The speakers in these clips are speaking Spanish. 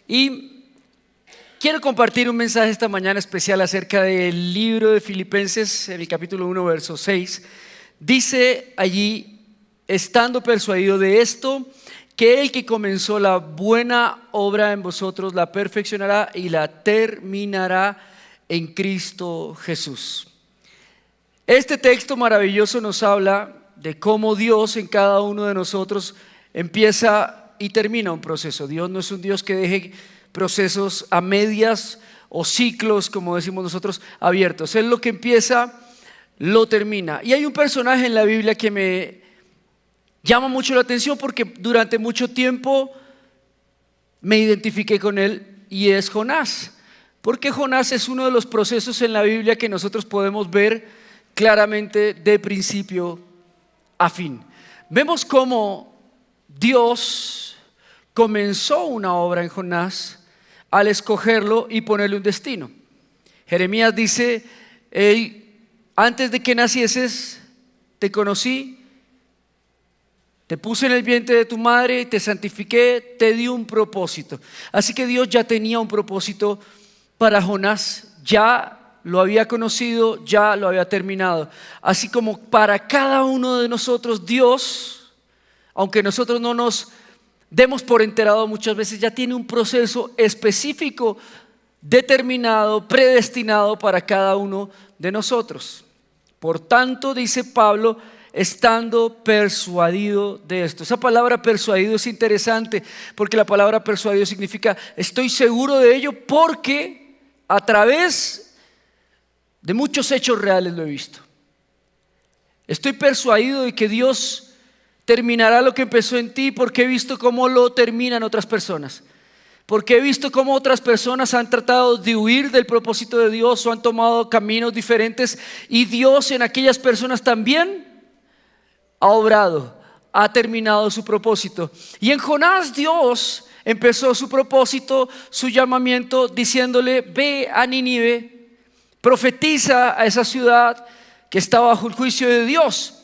Y quiero compartir un mensaje esta mañana especial acerca del libro de Filipenses, en el capítulo 1, verso 6. Dice allí: estando persuadido de esto, que el que comenzó la buena obra en vosotros la perfeccionará y la terminará en Cristo Jesús. Este texto maravilloso nos habla de cómo Dios en cada uno de nosotros empieza y termina un proceso. Dios no es un Dios que deje procesos a medias o ciclos, como decimos nosotros, abiertos. Él lo que empieza, lo termina. Y hay un personaje en la Biblia que me llama mucho la atención porque durante mucho tiempo me identifiqué con él, y es Jonás. Porque Jonás es uno de los procesos en la Biblia que nosotros podemos ver claramente de principio a fin. Vemos cómo Dios comenzó una obra en Jonás al escogerlo y ponerle un destino. Jeremías dice: antes de que nacieses te conocí, te puse en el vientre de tu madre, te santifiqué, te di un propósito. Así que Dios ya tenía un propósito para Jonás, ya lo había conocido, ya lo había terminado. Así como para cada uno de nosotros, Dios, aunque nosotros no nos demos por enterado muchas veces, ya tiene un proceso específico, determinado, predestinado para cada uno de nosotros. Por tanto, dice Pablo, estando persuadido de esto. Esa palabra persuadido es interesante, porque la palabra persuadido significa estoy seguro de ello, porque a través de muchos hechos reales lo he visto. Estoy persuadido de que Dios terminará lo que empezó en ti, porque he visto cómo lo terminan otras personas. Porque he visto cómo otras personas han tratado de huir del propósito de Dios o han tomado caminos diferentes, y Dios en aquellas personas también ha obrado, ha terminado su propósito. Y en Jonás Dios empezó su propósito, su llamamiento, diciéndole: ve a Nínive, profetiza a esa ciudad que está bajo el juicio de Dios.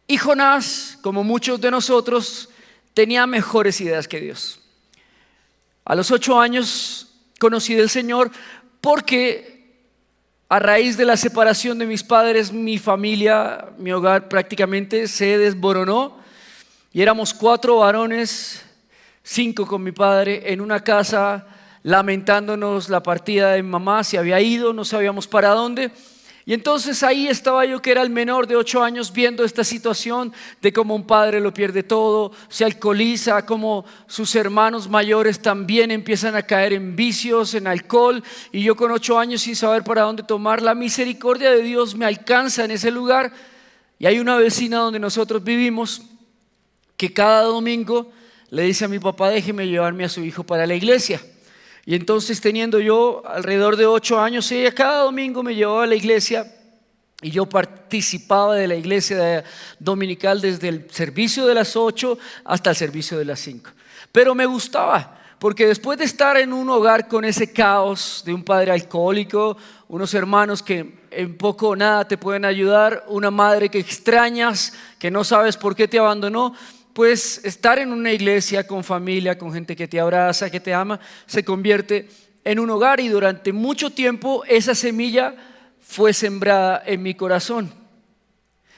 Y Jonás, como muchos de nosotros, tenía mejores ideas que Dios. A los 8 años conocí del Señor, porque a raíz de la separación de mis padres, mi familia, mi hogar prácticamente se desboronó, y éramos 4 varones, 5 con mi padre, en una casa lamentándonos la partida de mi mamá. Se había ido, no sabíamos para dónde. Y entonces ahí estaba yo, que era el menor de 8 años, viendo esta situación de cómo un padre lo pierde todo, se alcoholiza, cómo sus hermanos mayores también empiezan a caer en vicios, en alcohol, y yo con 8 años sin saber para dónde tomar. La misericordia de Dios me alcanza en ese lugar, y hay una vecina donde nosotros vivimos que cada domingo le dice a mi papá: déjeme llevarme a su hijo para la iglesia. Y entonces, teniendo yo alrededor de 8 años, ella cada domingo me llevaba a la iglesia, y yo participaba de la iglesia dominical desde el servicio de las 8 hasta el servicio de las 5. Pero me gustaba, porque después de estar en un hogar con ese caos de un padre alcohólico, unos hermanos que en poco o nada te pueden ayudar, una madre que extrañas, que no sabes por qué te abandonó, pues estar en una iglesia con familia, con gente que te abraza, que te ama, se convierte en un hogar. Y durante mucho tiempo esa semilla fue sembrada en mi corazón.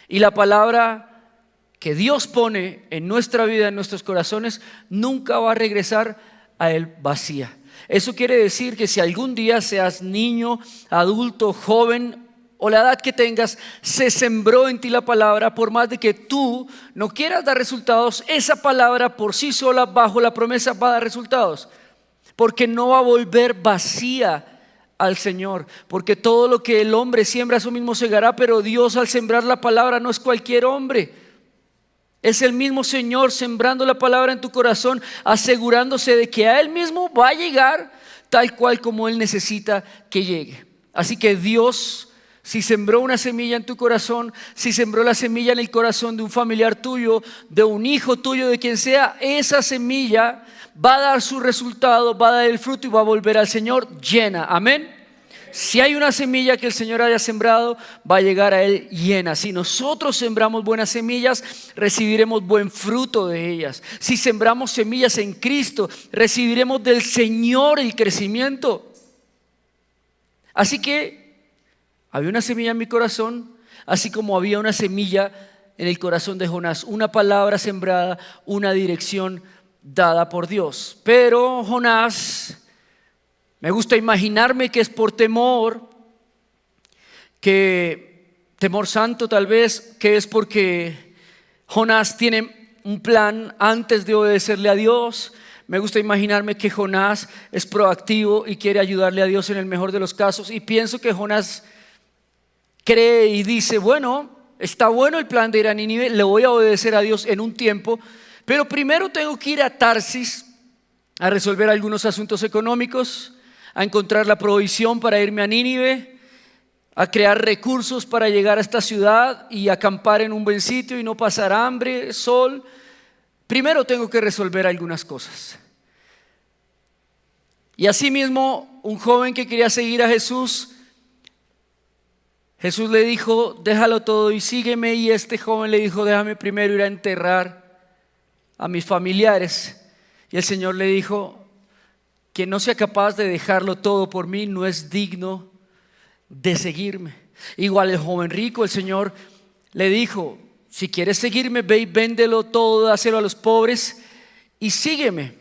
Y la palabra que Dios pone en nuestra vida, en nuestros corazones, nunca va a regresar a Él vacía. Eso quiere decir que si algún día, seas niño, adulto, joven o la edad que tengas, se sembró en ti la palabra, por más de que tú no quieras dar resultados, esa palabra por sí sola, bajo la promesa, va a dar resultados, porque no va a volver vacía al Señor. Porque todo lo que el hombre siembra, eso mismo segará. Pero Dios, al sembrar la palabra, no es cualquier hombre, es el mismo Señor sembrando la palabra en tu corazón, asegurándose de que a Él mismo va a llegar tal cual como Él necesita que llegue. Así que Dios, si sembró una semilla en tu corazón, si sembró la semilla en el corazón de un familiar tuyo, de un hijo tuyo, de quien sea, esa semilla va a dar su resultado, va a dar el fruto y va a volver al Señor llena. Amén. Si hay una semilla que el Señor haya sembrado, va a llegar a Él llena. Si nosotros sembramos buenas semillas, recibiremos buen fruto de ellas. Si sembramos semillas en Cristo, recibiremos del Señor el crecimiento. Así que había una semilla en mi corazón, así como había una semilla en el corazón de Jonás. Una palabra sembrada, una dirección dada por Dios. Pero Jonás, me gusta imaginarme que es por temor, que temor santo tal vez, que es porque Jonás tiene un plan antes de obedecerle a Dios. Me gusta imaginarme que Jonás es proactivo y quiere ayudarle a Dios en el mejor de los casos. Y pienso que Jonás cree y dice, bueno, está bueno el plan de ir a Nínive, le voy a obedecer a Dios en un tiempo, pero primero tengo que ir a Tarsis a resolver algunos asuntos económicos, a encontrar la provisión para irme a Nínive, a crear recursos para llegar a esta ciudad y acampar en un buen sitio y no pasar hambre, sol. Primero tengo que resolver algunas cosas. Y asimismo, un joven que quería seguir a Jesús, Jesús le dijo, déjalo todo y sígueme. Y este joven le dijo, déjame primero ir a enterrar a mis familiares. Y el Señor le dijo, quien no sea capaz de dejarlo todo por mí no es digno de seguirme. Igual el joven rico, el Señor le dijo, si quieres seguirme, ve y véndelo todo, dáselo a los pobres y sígueme.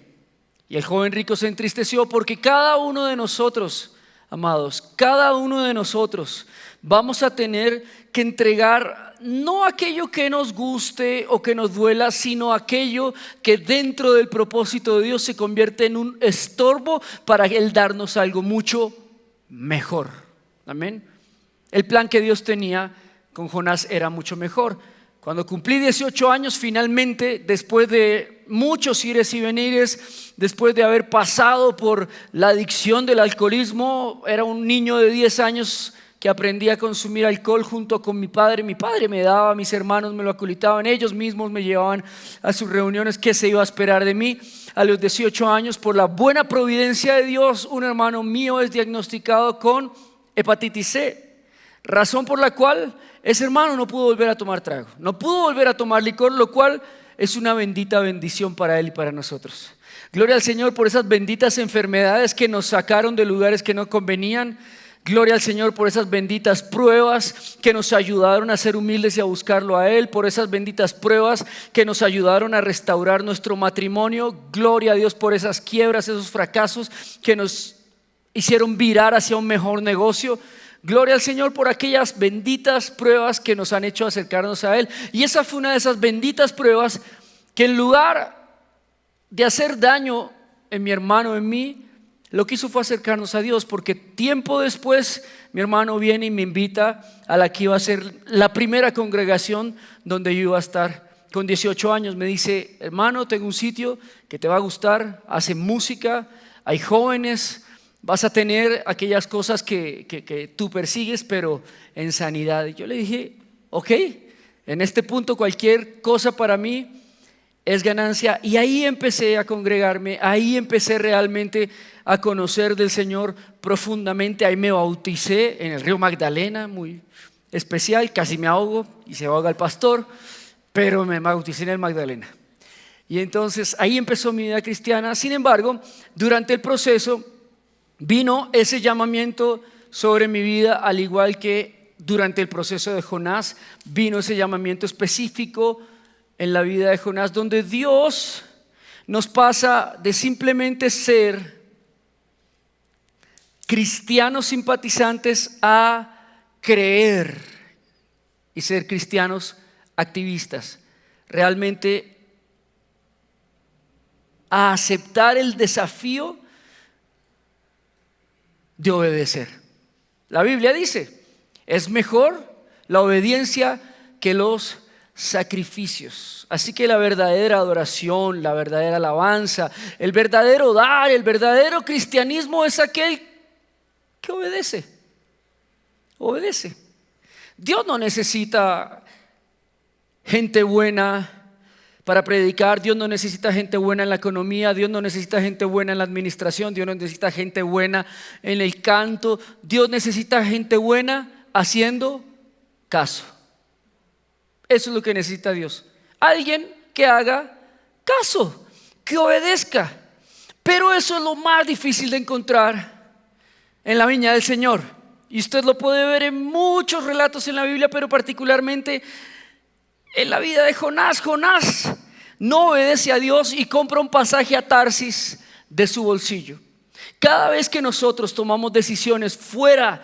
Y el joven rico se entristeció porque cada uno de nosotros, amados, cada uno de nosotros vamos a tener que entregar no aquello que nos guste o que nos duela, sino aquello que dentro del propósito de Dios se convierte en un estorbo para Él darnos algo mucho mejor. Amén. El plan que Dios tenía con Jonás era mucho mejor. Cuando cumplí 18 años, finalmente, después de muchos ires y venires, después de haber pasado por la adicción del alcoholismo, era un niño de 10 años que aprendí a consumir alcohol junto con mi padre. Mi padre me daba, mis hermanos me lo acolitaban, ellos mismos me llevaban a sus reuniones. ¿Qué se iba a esperar de mí? A los 18 años, por la buena providencia de Dios, un hermano mío es diagnosticado con hepatitis C, razón por la cual ese hermano no pudo volver a tomar trago, no pudo volver a tomar licor, lo cual es una bendita bendición para él y para nosotros. Gloria al Señor por esas benditas enfermedades que nos sacaron de lugares que no convenían. Gloria al Señor por esas benditas pruebas que nos ayudaron a ser humildes y a buscarlo a Él, por esas benditas pruebas que nos ayudaron a restaurar nuestro matrimonio. Gloria a Dios por esas quiebras, esos fracasos que nos hicieron virar hacia un mejor negocio. Gloria al Señor por aquellas benditas pruebas que nos han hecho acercarnos a Él. Y esa fue una de esas benditas pruebas que en lugar de hacer daño en mi hermano, en mí, lo que hizo fue acercarnos a Dios, porque tiempo después mi hermano viene y me invita a la que iba a ser la primera congregación donde yo iba a estar. Con 18 años me dice, hermano, tengo un sitio que te va a gustar, hace música, hay jóvenes, vas a tener aquellas cosas que tú persigues, pero en sanidad. Y yo le dije, ok, en este punto cualquier cosa para mí es ganancia. Y ahí empecé a congregarme, ahí empecé realmente a conocer del Señor profundamente. Ahí me bauticé en el río Magdalena, muy especial, casi me ahogo y se ahoga el pastor, pero me bauticé en el Magdalena. Y entonces ahí empezó mi vida cristiana. Sin embargo, durante el proceso vino ese llamamiento sobre mi vida, al igual que durante el proceso de Jonás, vino ese llamamiento específico en la vida de Jonás, donde Dios nos pasa de simplemente ser cristianos simpatizantes a creer y ser cristianos activistas, realmente a aceptar el desafío de obedecer. La Biblia dice, es mejor la obediencia que los sacrificios. Así que la verdadera adoración, la verdadera alabanza, el verdadero dar, el verdadero cristianismo es aquel que obedece. Dios no necesita gente buena para predicar. Dios no necesita gente buena en la economía, Dios no necesita gente buena en la administración, Dios no necesita gente buena en el canto. Dios necesita gente buena haciendo caso. Eso es lo que necesita Dios. Alguien que haga caso, que obedezca. Pero eso es lo más difícil de encontrar en la viña del Señor. Y usted lo puede ver en muchos relatos en la Biblia, pero particularmente en la vida de Jonás. Jonás no obedece a Dios y compra un pasaje a Tarsis de su bolsillo. Cada vez que nosotros tomamos decisiones fuera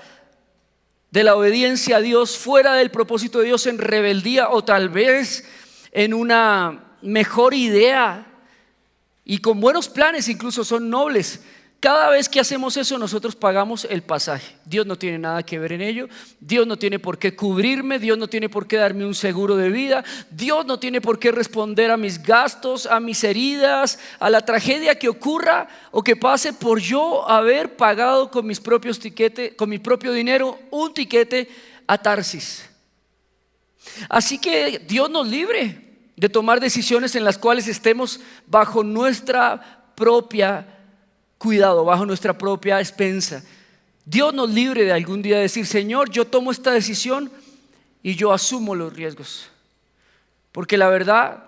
de la obediencia a Dios, fuera del propósito de Dios, en rebeldía o tal vez en una mejor idea y con buenos planes, incluso son nobles, cada vez que hacemos eso nosotros pagamos el pasaje. Dios no tiene nada que ver en ello. Dios no tiene por qué cubrirme. Dios no tiene por qué darme un seguro de vida. Dios no tiene por qué responder a mis gastos, a mis heridas, a la tragedia que ocurra o que pase por yo haber pagado con mis propios tiquetes, con mi propio dinero, un tiquete a Tarsis. Así que Dios nos libre de tomar decisiones en las cuales estemos bajo nuestra propia cuidado, bajo nuestra propia expensa. Dios nos libre de algún día decir: Señor, yo tomo esta decisión y yo asumo los riesgos. Porque la verdad,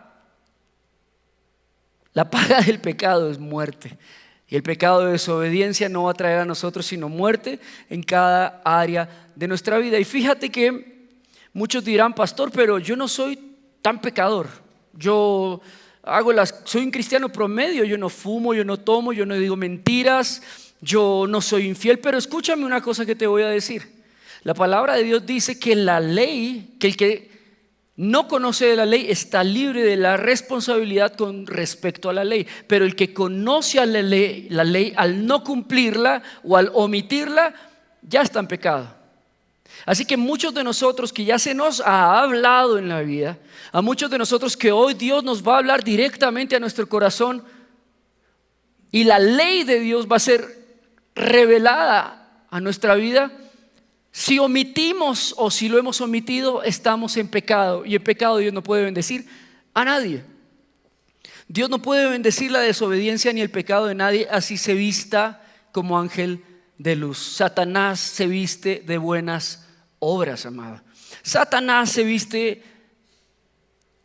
la paga del pecado es muerte. Y el pecado de desobediencia no va a traer a nosotros sino muerte en cada área de nuestra vida. Y fíjate que muchos dirán: pastor, pero yo no soy tan pecador. Yo soy un cristiano promedio, yo no fumo, yo no tomo, yo no digo mentiras, yo no soy infiel. Pero escúchame una cosa que te voy a decir. La palabra de Dios dice que la ley, que el que no conoce de la ley está libre de la responsabilidad con respecto a la ley. Pero el que conoce a la ley al no cumplirla o al omitirla, ya está en pecado. Así que muchos de nosotros que ya se nos ha hablado en la vida, a muchos de nosotros que hoy Dios nos va a hablar directamente a nuestro corazón y la ley de Dios va a ser revelada a nuestra vida, si omitimos o si lo hemos omitido, estamos en pecado. Y en pecado Dios no puede bendecir a nadie. Dios no puede bendecir la desobediencia ni el pecado de nadie, así se vista como ángel de luz. Satanás se viste de buenas obras, amada. Satanás se viste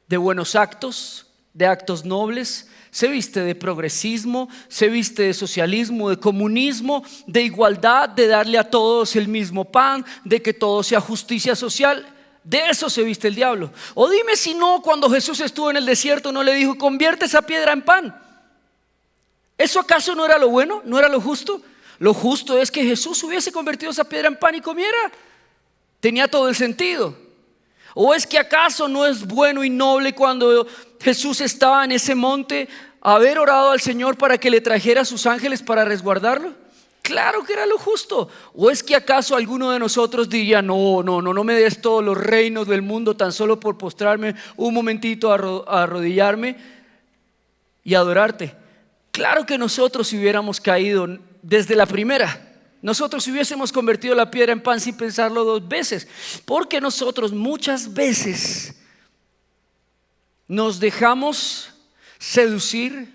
de buenos actos, de actos nobles, se viste de progresismo, se viste de socialismo, de comunismo, de igualdad, de darle a todos el mismo pan, de que todo sea justicia social. De eso se viste el diablo. O dime si no, cuando Jesús estuvo en el desierto no le dijo: convierte esa piedra en pan. ¿Eso acaso no era lo bueno? ¿No era lo justo? Lo justo es que Jesús hubiese convertido esa piedra en pan y comiera. Tenía todo el sentido. ¿O es que acaso no es bueno y noble cuando Jesús estaba en ese monte haber orado al Señor para que le trajera a sus ángeles para resguardarlo? Claro que era lo justo. ¿O es que acaso alguno de nosotros diría: no me des todos los reinos del mundo tan solo por postrarme un momentito a arrodillarme y adorarte? Claro que nosotros, si hubiéramos caído desde la primera, nosotros hubiésemos convertido la piedra en pan sin pensarlo dos veces. Porque nosotros muchas veces nos dejamos seducir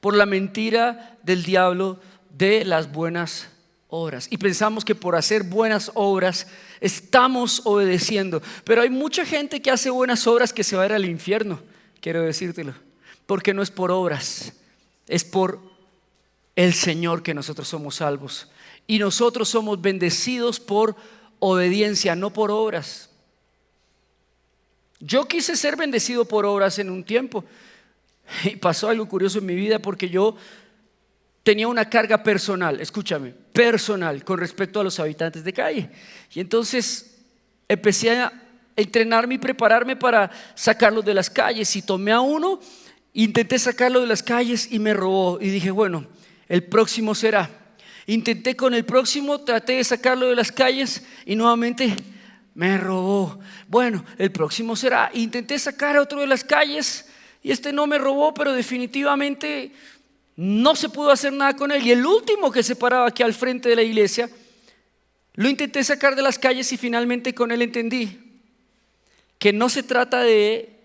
por la mentira del diablo de las buenas obras y pensamos que por hacer buenas obras estamos obedeciendo. Pero hay mucha gente que hace buenas obras que se va a ir al infierno, quiero decírtelo, porque no es por obras, es por el Señor que nosotros somos salvos. Y nosotros somos bendecidos por obediencia, no por obras. Yo quise ser bendecido por obras en un tiempo y pasó algo curioso en mi vida, porque yo tenía una carga personal, escúchame, personal con respecto a los habitantes de calle. Y entonces empecé a entrenarme y prepararme para sacarlos de las calles. Y tomé a uno, intenté sacarlo de las calles y me robó. Y dije: bueno, el próximo será. Intenté con el próximo, traté de sacarlo de las calles y nuevamente me robó. Bueno, el próximo será. Intenté sacar a otro de las calles y este no me robó, pero definitivamente no se pudo hacer nada con él. Y el último que se paraba aquí al frente de la iglesia, lo intenté sacar de las calles y finalmente con él entendí que no se trata de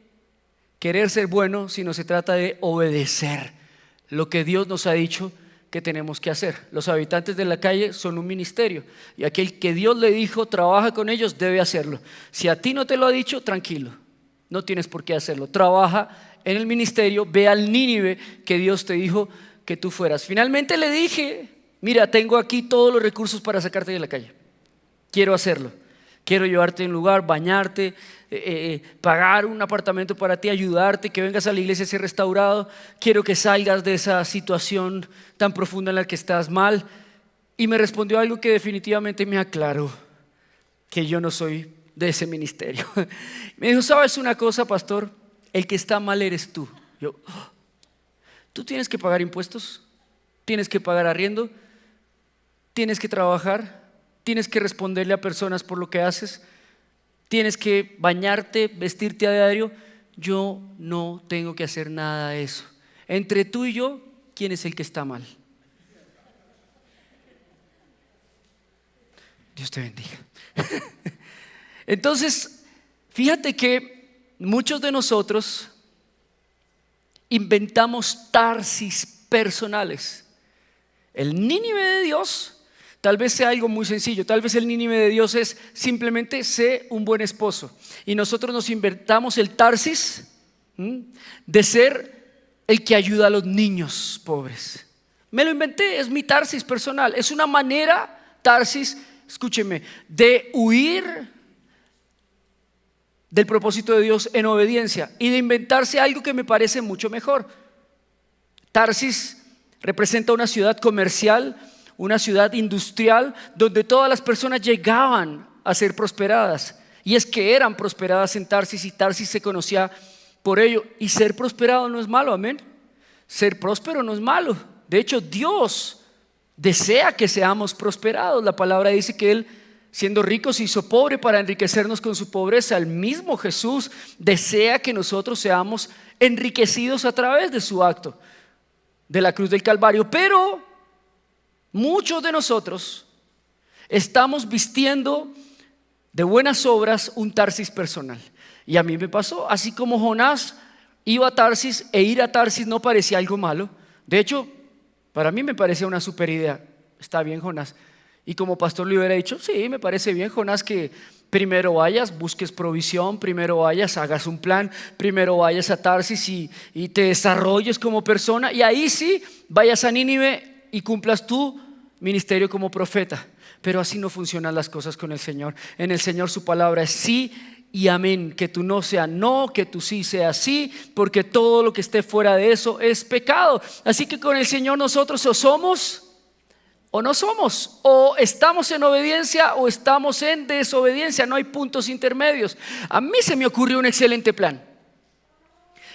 querer ser bueno, sino se trata de obedecer lo que Dios nos ha dicho que tenemos que hacer. Los habitantes de la calle son un ministerio y aquel que Dios le dijo trabaja con ellos debe hacerlo. Si a ti no te lo ha dicho, tranquilo, no tienes por qué hacerlo. Trabaja en el ministerio, ve al Nínive que Dios te dijo que tú fueras. Finalmente le dije, mira, tengo aquí todos los recursos para sacarte de la calle. Quiero hacerlo. Quiero llevarte a un lugar, bañarte, pagar un apartamento para ti, ayudarte, que vengas a la iglesia a ser restaurado. Quiero que salgas de esa situación tan profunda en la que estás mal. Y me respondió algo que definitivamente me aclaró que yo no soy de ese ministerio. Me dijo, ¿sabes una cosa, pastor? El que está mal eres tú. Yo, ¿tú tienes que pagar impuestos? ¿Tienes que pagar arriendo? ¿Tienes que trabajar? ¿Tienes que responderle a personas por lo que haces? ¿Tienes que bañarte, vestirte a diario? Yo no tengo que hacer nada de eso. Entre tú y yo, ¿quién es el que está mal? Dios te bendiga. Entonces, fíjate que muchos de nosotros inventamos Tarsis personales. El Nínive de Dios tal vez sea algo muy sencillo. Tal vez el Nínive de Dios es simplemente sé un buen esposo. Y nosotros nos inventamos el Tarsis de ser el que ayuda a los niños pobres. Me lo inventé, es mi Tarsis personal. Es una manera, Tarsis, escúcheme, de huir del propósito de Dios en obediencia y de inventarse algo que me parece mucho mejor. Tarsis representa una ciudad comercial, una ciudad industrial donde todas las personas llegaban a ser prosperadas. Y es que eran prosperadas en Tarsis y Tarsis se conocía por ello. Y ser prosperado no es malo, amén. Ser próspero no es malo. De hecho, Dios desea que seamos prosperados. La palabra dice que Él, siendo rico, se hizo pobre para enriquecernos con su pobreza. El mismo Jesús desea que nosotros seamos enriquecidos a través de su acto de la cruz del Calvario. Pero muchos de nosotros estamos vistiendo de buenas obras un Tarsis personal. Y a mí me pasó, así como Jonás iba a Tarsis, e ir a Tarsis no parecía algo malo. De hecho, para mí me parecía una super idea. Está bien, Jonás. Y como pastor le hubiera dicho, sí, me parece bien, Jonás, que primero vayas, busques provisión, primero vayas, hagas un plan, primero vayas a Tarsis y te desarrolles como persona, y ahí sí vayas a Nínive y cumplas tu ministerio como profeta. Pero así no funcionan las cosas con el Señor. En el Señor su palabra es sí y amén. Que tu no sea no, que tu sí sea sí, porque todo lo que esté fuera de eso es pecado. Así que con el Señor nosotros o somos o no somos, o estamos en obediencia o estamos en desobediencia. No hay puntos intermedios. A mí se me ocurrió un excelente plan.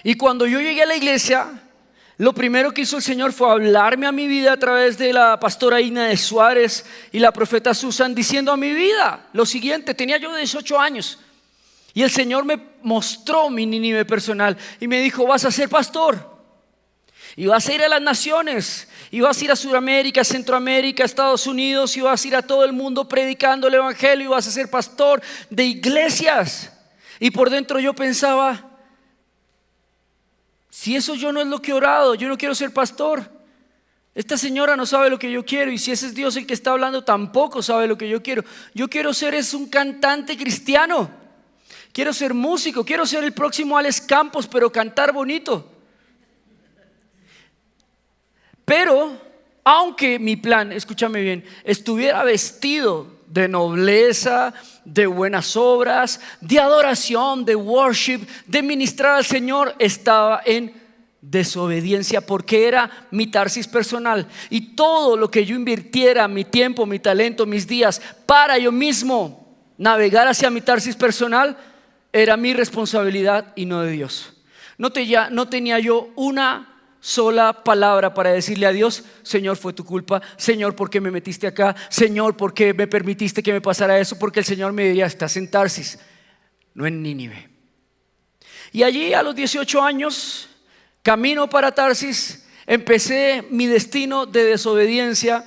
Y cuando yo llegué a la iglesia, lo primero que hizo el Señor fue hablarme a mi vida a través de la pastora Ina de Suárez y la profeta Susan, diciendo a mi vida lo siguiente. Tenía yo 18 años y el Señor me mostró mi Nínive personal y me dijo, vas a ser pastor y vas a ir a las naciones y vas a ir a Sudamérica, Centroamérica, Estados Unidos, y vas a ir a todo el mundo predicando el evangelio y vas a ser pastor de iglesias. Y por dentro yo pensaba, si eso yo no es lo que he orado, yo no quiero ser pastor. Esta señora no sabe lo que yo quiero, y si ese es Dios el que está hablando, tampoco sabe lo que yo quiero. Yo quiero ser un cantante cristiano. Quiero ser músico, quiero ser el próximo Alex Campos, pero cantar bonito. Pero aunque mi plan, escúchame bien, estuviera vestido de nobleza, de buenas obras, de adoración, de worship, de ministrar al Señor, estaba en desobediencia porque era mi Tarsis personal. Y todo lo que yo invirtiera, mi tiempo, mi talento, mis días, para yo mismo navegar hacia mi Tarsis personal, era mi responsabilidad y no de Dios. No tenía yo una sola palabra para decirle a Dios, Señor, fue tu culpa. Señor, ¿por qué me metiste acá? Señor, ¿por qué me permitiste que me pasara eso? Porque el Señor me diría, estás en Tarsis, no en Nínive. Y allí a los 18 años, camino para Tarsis, empecé mi destino de desobediencia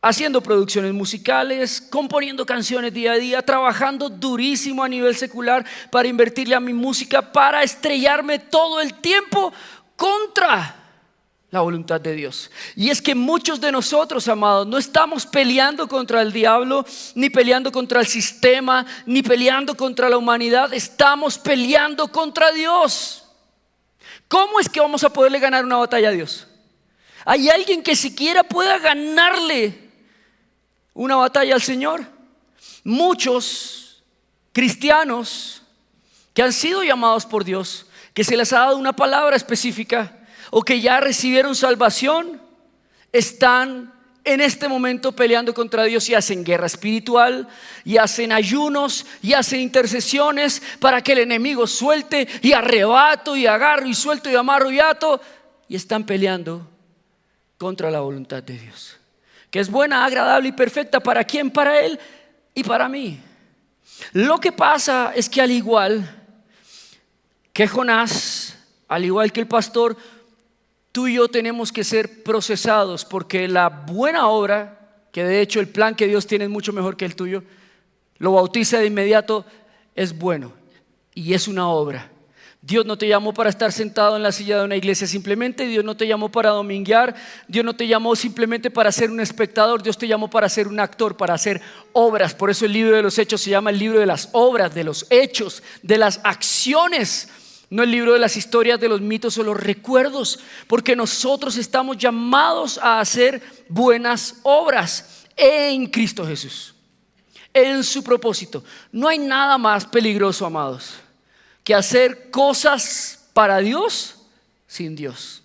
haciendo producciones musicales, componiendo canciones día a día, trabajando durísimo a nivel secular para invertirle a mi música, para estrellarme todo el tiempo contra la voluntad de Dios. Y es que muchos de nosotros, amados, no estamos peleando contra el diablo, ni peleando contra el sistema, ni peleando contra la humanidad, estamos peleando contra Dios. ¿Cómo es que vamos a poderle ganar una batalla a Dios? ¿Hay alguien que siquiera pueda ganarle una batalla al Señor? Muchos cristianos que han sido llamados por Dios, que se les ha dado una palabra específica o que ya recibieron salvación, están en este momento peleando contra Dios y hacen guerra espiritual, y hacen ayunos, y hacen intercesiones para que el enemigo suelte, y arrebato, y agarro, y suelto, y amarro, y ato, y están peleando contra la voluntad de Dios, que es buena, agradable y perfecta. ¿Para quién? Para Él y para mí. Lo que pasa es que al igual que Jonás, al igual que el pastor, tú y yo tenemos que ser procesados, porque la buena obra, que de hecho el plan que Dios tiene es mucho mejor que el tuyo, lo bautiza de inmediato, es bueno y es una obra. Dios no te llamó para estar sentado en la silla de una iglesia simplemente. Dios no te llamó para dominguear. Dios no te llamó simplemente para ser un espectador. Dios te llamó para ser un actor, para hacer obras. Por eso el libro de los Hechos se llama el libro de las obras, de los hechos, de las acciones. No el libro de las historias, de los mitos o los recuerdos. Porque nosotros estamos llamados a hacer buenas obras en Cristo Jesús, en su propósito. No hay nada más peligroso, amados, que hacer cosas para Dios sin Dios.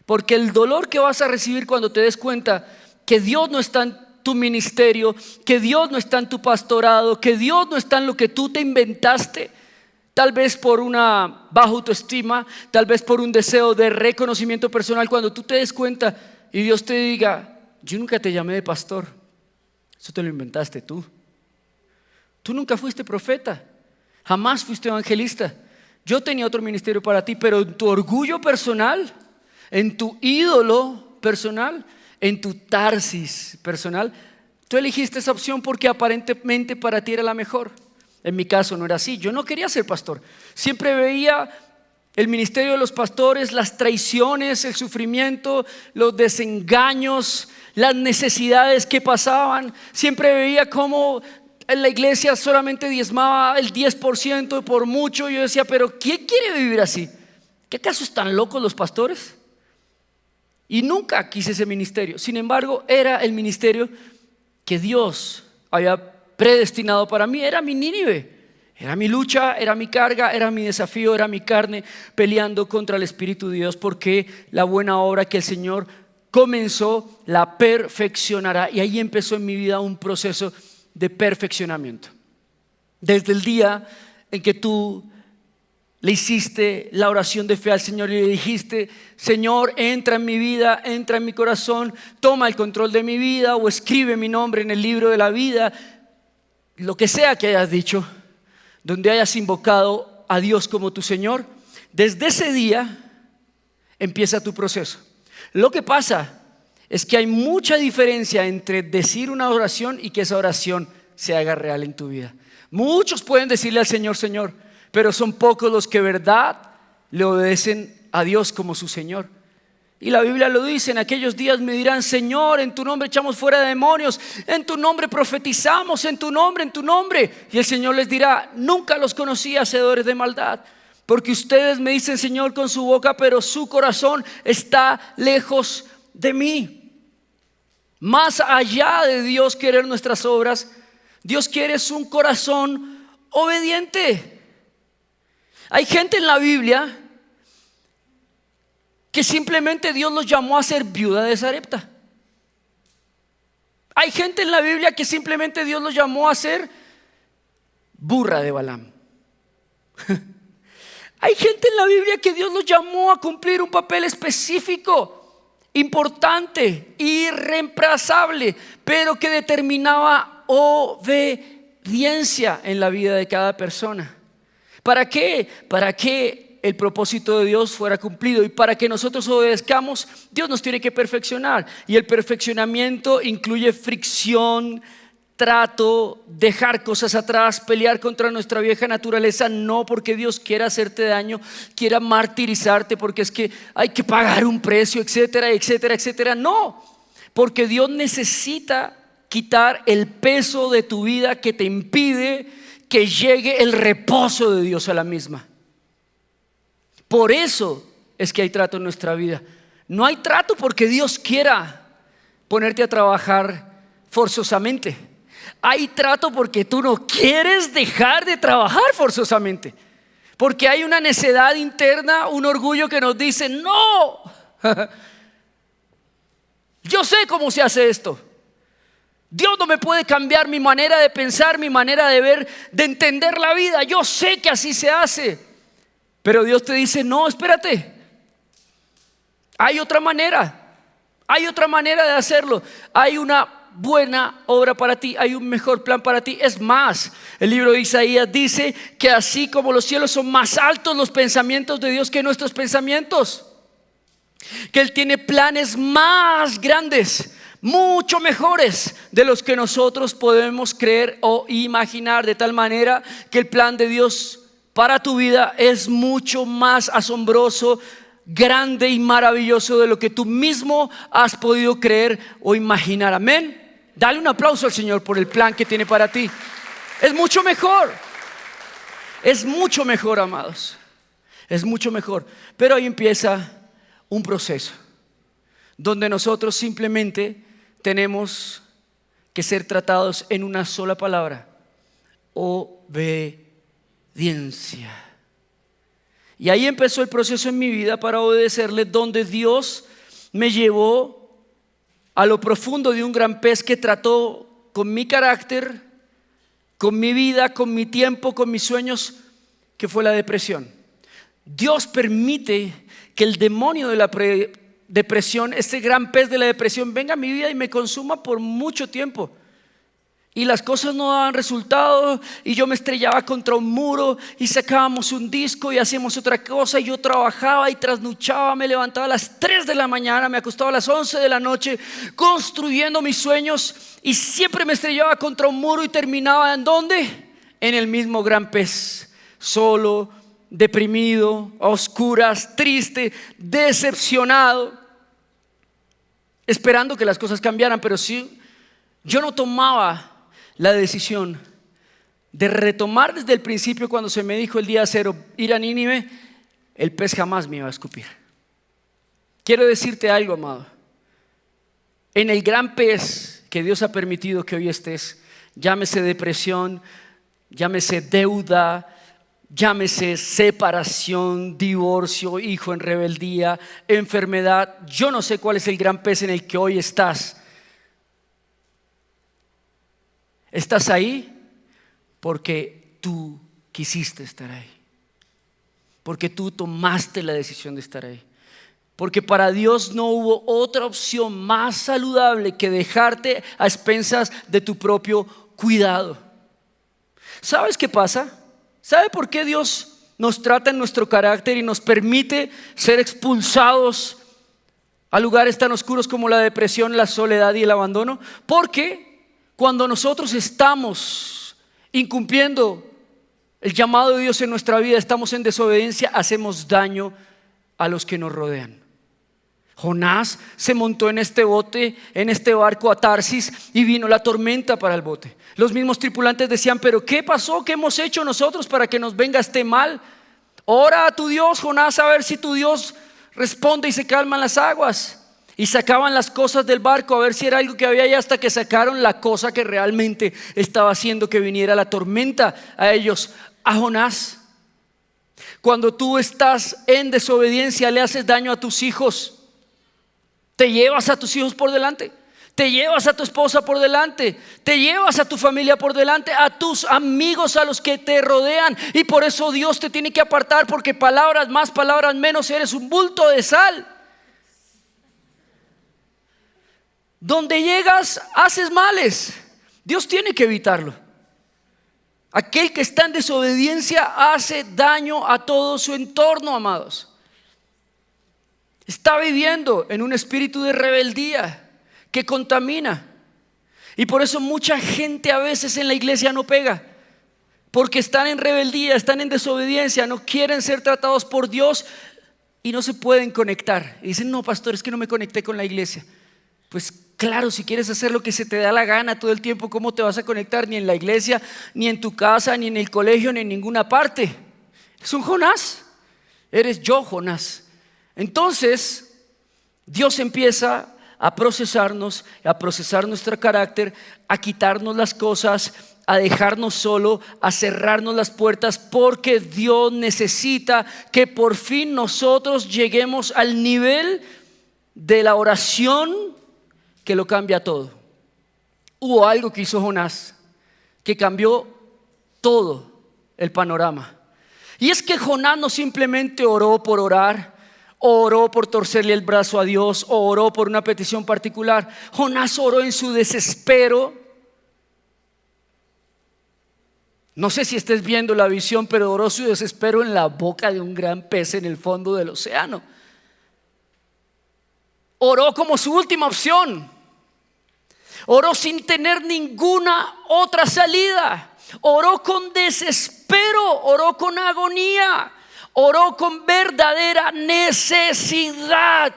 Porque el dolor que vas a recibir cuando te des cuenta que Dios no está en tu ministerio, que Dios no está en tu pastorado, que Dios no está en lo que tú te inventaste, tal vez por una baja autoestima, tal vez por un deseo de reconocimiento personal, cuando tú te des cuenta y Dios te diga: yo nunca te llamé de pastor, eso te lo inventaste tú. Tú nunca fuiste profeta, jamás fuiste evangelista. Yo tenía otro ministerio para ti, pero en tu orgullo personal, en tu ídolo personal, en tu Tarsis personal, tú elegiste esa opción porque aparentemente para ti era la mejor. En mi caso no era así. Yo no quería ser pastor. Siempre veía el ministerio de los pastores, las traiciones, el sufrimiento, los desengaños, las necesidades que pasaban. Siempre veía cómo en la iglesia solamente diezmaba el 10% por mucho. Yo decía: pero ¿quién quiere vivir así? ¿Qué acaso están locos los pastores? Y nunca quise ese ministerio. Sin embargo, era el ministerio que Dios había predestinado para mí. Era mi Nínive, era mi lucha, era mi carga, era mi desafío, era mi carne peleando contra el Espíritu de Dios, porque la buena obra que el Señor comenzó la perfeccionará. Y ahí empezó en mi vida un proceso de perfeccionamiento. Desde el día en que tú le hiciste la oración de fe al Señor y le dijiste: Señor, entra en mi vida, entra en mi corazón, toma el control de mi vida, o escribe mi nombre en el libro de la vida. Lo que sea que hayas dicho, donde hayas invocado a Dios como tu Señor, desde ese día empieza tu proceso. Lo que pasa es que hay mucha diferencia entre decir una oración y que esa oración se haga real en tu vida. Muchos pueden decirle al Señor, Señor, pero son pocos los que de verdad le obedecen a Dios como su Señor. Y la Biblia lo dice: en aquellos días me dirán: Señor, en tu nombre echamos fuera demonios, en tu nombre profetizamos, en tu nombre. Y el Señor les dirá: nunca los conocí, hacedores de maldad. Porque ustedes me dicen Señor con su boca, pero su corazón está lejos de mí. Más allá de Dios querer nuestras obras, Dios quiere un corazón obediente. Hay gente en la Biblia que simplemente Dios los llamó a ser viuda de Sarepta. Hay gente en la Biblia que simplemente Dios los llamó a ser burra de Balaam. Hay gente en la Biblia que Dios los llamó a cumplir un papel específico, importante, irreemplazable, pero que determinaba obediencia en la vida de cada persona. ¿Para qué? Para que el propósito de Dios fuera cumplido. Y para que nosotros obedezcamos, Dios nos tiene que perfeccionar. Y el perfeccionamiento incluye fricción, trato, dejar cosas atrás, pelear contra nuestra vieja naturaleza, no porque Dios quiera hacerte daño, quiera martirizarte, porque es que hay que pagar un precio, etcétera, etcétera, etcétera. No, porque Dios necesita quitar el peso de tu vida que te impide que llegue el reposo de Dios a la misma. Por eso es que hay trato en nuestra vida. No hay trato porque Dios quiera ponerte a trabajar forzosamente. Hay trato porque tú no quieres dejar de trabajar forzosamente. Porque hay una necedad interna, un orgullo que nos dice: no, yo sé cómo se hace esto. Dios no me puede cambiar mi manera de pensar, mi manera de ver, de entender la vida. Yo sé que así se hace. Pero Dios te dice: no, espérate. Hay otra manera. Hay otra manera de hacerlo. Hay una buena obra para ti, hay un mejor plan para ti. Es más, el libro de Isaías dice que así como los cielos son más altos los pensamientos de Dios que nuestros pensamientos, que Él tiene planes más grandes, mucho mejores de los que nosotros podemos creer o imaginar, de tal manera que el plan de Dios para tu vida es mucho más asombroso, grande y maravilloso de lo que tú mismo has podido creer o imaginar. Amén. Dale un aplauso al Señor por el plan que tiene para ti. Es mucho mejor. Es mucho mejor, amados. Es mucho mejor. Pero ahí empieza un proceso donde nosotros simplemente tenemos que ser tratados en una sola palabra: obediencia. Y ahí empezó el proceso en mi vida para obedecerle, donde Dios me llevó a lo profundo de un gran pez que trató con mi carácter, con mi vida, con mi tiempo, con mis sueños, que fue la depresión. Dios permite que el demonio de la depresión, este gran pez de la depresión, venga a mi vida y me consuma por mucho tiempo. Y las cosas no daban resultado, y yo me estrellaba contra un muro, y sacábamos un disco y hacíamos otra cosa, y yo trabajaba y trasnochaba, me levantaba a las 3 de la mañana, me acostaba a las 11 de la noche construyendo mis sueños, y siempre me estrellaba contra un muro y terminaba ¿en dónde? En el mismo gran pez, solo, deprimido, a oscuras, triste, decepcionado, esperando que las cosas cambiaran. Pero si yo no tomaba la decisión de retomar desde el principio, cuando se me dijo el día cero ir a Nínive, el pez jamás me iba a escupir. Quiero decirte algo, amado. En el gran pez que Dios ha permitido que hoy estés, llámese depresión, llámese deuda, llámese separación, divorcio, hijo en rebeldía, enfermedad, yo no sé cuál es el gran pez en el que hoy estás. Estás ahí porque tú quisiste estar ahí, porque tú tomaste la decisión de estar ahí, porque para Dios no hubo otra opción más saludable que dejarte a expensas de tu propio cuidado. ¿Sabes qué pasa? ¿Sabe por qué Dios nos trata en nuestro carácter y nos permite ser expulsados a lugares tan oscuros como la depresión, la soledad y el abandono? Porque cuando nosotros estamos incumpliendo el llamado de Dios en nuestra vida, estamos en desobediencia, hacemos daño a los que nos rodean. Jonás se montó en este bote, en este barco a Tarsis, y vino la tormenta para el bote. Los mismos tripulantes decían: pero ¿qué pasó? ¿Qué hemos hecho nosotros para que nos venga este mal? Ora a tu Dios, Jonás, a ver si tu Dios responde y se calman las aguas. Y sacaban las cosas del barco a ver si era algo que había ahí, hasta que sacaron la cosa que realmente estaba haciendo que viniera la tormenta a ellos, a Jonás. Cuando tú estás en desobediencia, le haces daño a tus hijos. Te llevas a tus hijos por delante, te llevas a tu esposa por delante, te llevas a tu familia por delante, a tus amigos, a los que te rodean. Y por eso Dios te tiene que apartar, porque palabras más, palabras menos, eres un bulto de sal. Donde llegas, haces males. Dios tiene que evitarlo. Aquel que está en desobediencia hace daño a todo su entorno, amados. Está viviendo en un espíritu de rebeldía que contamina. Y por eso mucha gente a veces en la iglesia no pega, porque están en rebeldía, están en desobediencia, no quieren ser tratados por Dios y no se pueden conectar. Y dicen: no, pastor, es que no me conecté con la iglesia. Pues claro, si quieres hacer lo que se te da la gana todo el tiempo, ¿cómo te vas a conectar? Ni en la iglesia, ni en tu casa, ni en el colegio, ni en ninguna parte. Es un Jonás. Eres yo, Jonás. Entonces Dios empieza a procesarnos, a procesar nuestro carácter, a quitarnos las cosas, a dejarnos solo, a cerrarnos las puertas, porque Dios necesita que por fin nosotros lleguemos al nivel de la oración que lo cambia todo. Hubo algo que hizo Jonás que cambió todo el panorama. Y es que Jonás no simplemente oró por orar, oró por torcerle el brazo a Dios, o oró por una petición particular. Jonás oró en su desespero. No sé si estés viendo la visión, pero oró su desespero en la boca de un gran pez en el fondo del océano. Oró como su última opción. Oró sin tener ninguna otra salida. Oró con desespero, oró con agonía. Oró con verdadera necesidad.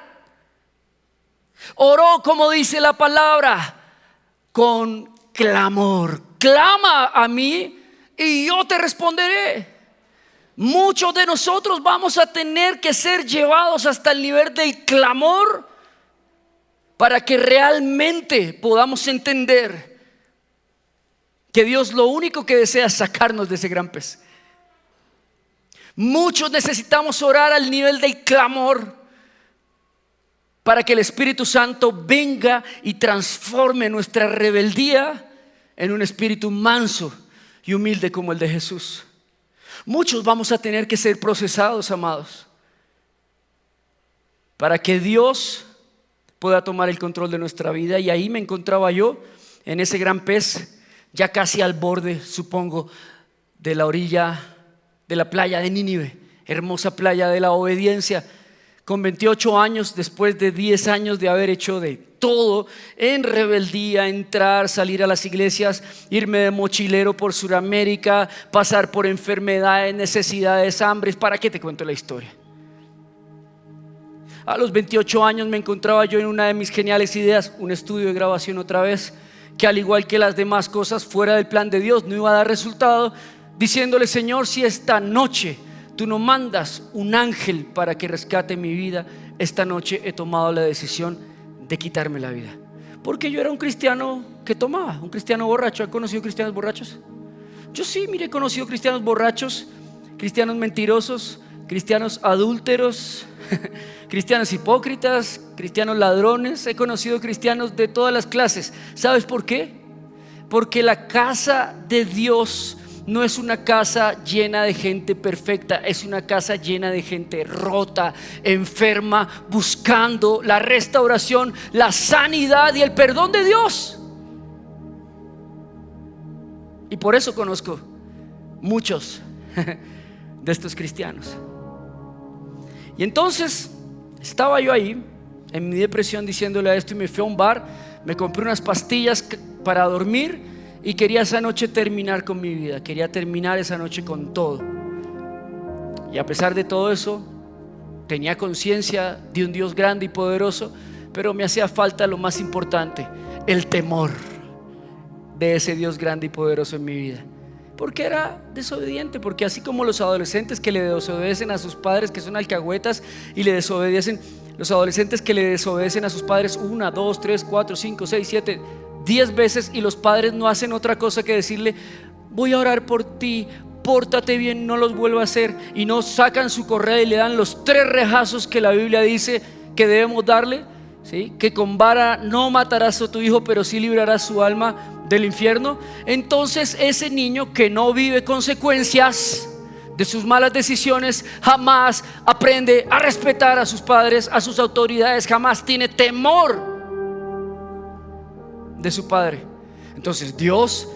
Oró, como dice la palabra, con clamor. Clama a mí y yo te responderé. Muchos de nosotros vamos a tener que ser llevados hasta el nivel del clamor para que realmente podamos entender que Dios lo único que desea es sacarnos de ese gran pez. Muchos necesitamos orar al nivel del clamor para que el Espíritu Santo venga y transforme nuestra rebeldía en un espíritu manso y humilde como el de Jesús. Muchos vamos a tener que ser procesados, amados, para que Dios pueda tomar el control de nuestra vida. Y ahí me encontraba yo en ese gran pez, ya casi al borde, supongo, de la orilla de la playa de Nínive, hermosa playa de la obediencia, con 28 años, después de 10 años de haber hecho de todo en rebeldía, entrar, salir a las iglesias, irme de mochilero por Sudamérica, pasar por enfermedades, necesidades, hambres. ¿Para qué te cuento la historia? A los 28 años me encontraba yo en una de mis geniales ideas, un estudio de grabación otra vez, que al igual que las demás cosas fuera del plan de Dios no iba a dar resultado, diciéndole: Señor, si esta noche tú no mandas un ángel para que rescate mi vida, esta noche he tomado la decisión de quitarme la vida. Porque yo era un cristiano que tomaba, un cristiano borracho. ¿Han conocido cristianos borrachos? Yo sí, mire, he conocido cristianos borrachos, cristianos mentirosos, cristianos adúlteros, cristianos hipócritas, cristianos ladrones. He conocido cristianos de todas las clases. ¿Sabes por qué? Porque la casa de Dios no es una casa llena de gente perfecta, es una casa llena de gente rota, enferma, buscando la restauración, la sanidad y el perdón de Dios. Y por eso conozco muchos de estos cristianos. Y entonces estaba yo ahí en mi depresión diciéndole a esto, y me fui a un bar, me compré unas pastillas para dormir y quería esa noche terminar con mi vida, quería terminar esa noche con todo. Y a pesar de todo eso, tenía conciencia de un Dios grande y poderoso, pero me hacía falta lo más importante, el temor de ese Dios grande y poderoso en mi vida. Porque era desobediente, porque así como los adolescentes que le desobedecen a sus padres, que son alcahuetas, y le desobedecen, los adolescentes que le desobedecen a sus padres 1, 2, 3, 4, 5, 6, 7, 10 veces, y los padres no hacen otra cosa que decirle: voy a orar por ti, pórtate bien, no los vuelvo a hacer. Y no sacan su correa y le dan los 3 rejazos que la Biblia dice que debemos darle, ¿sí? Que con vara no matarás a tu hijo, pero sí librarás su alma del infierno. Entonces ese niño que no vive consecuencias de sus malas decisiones jamás aprende a respetar a sus padres, a sus autoridades, jamás tiene temor de su padre. Entonces Dios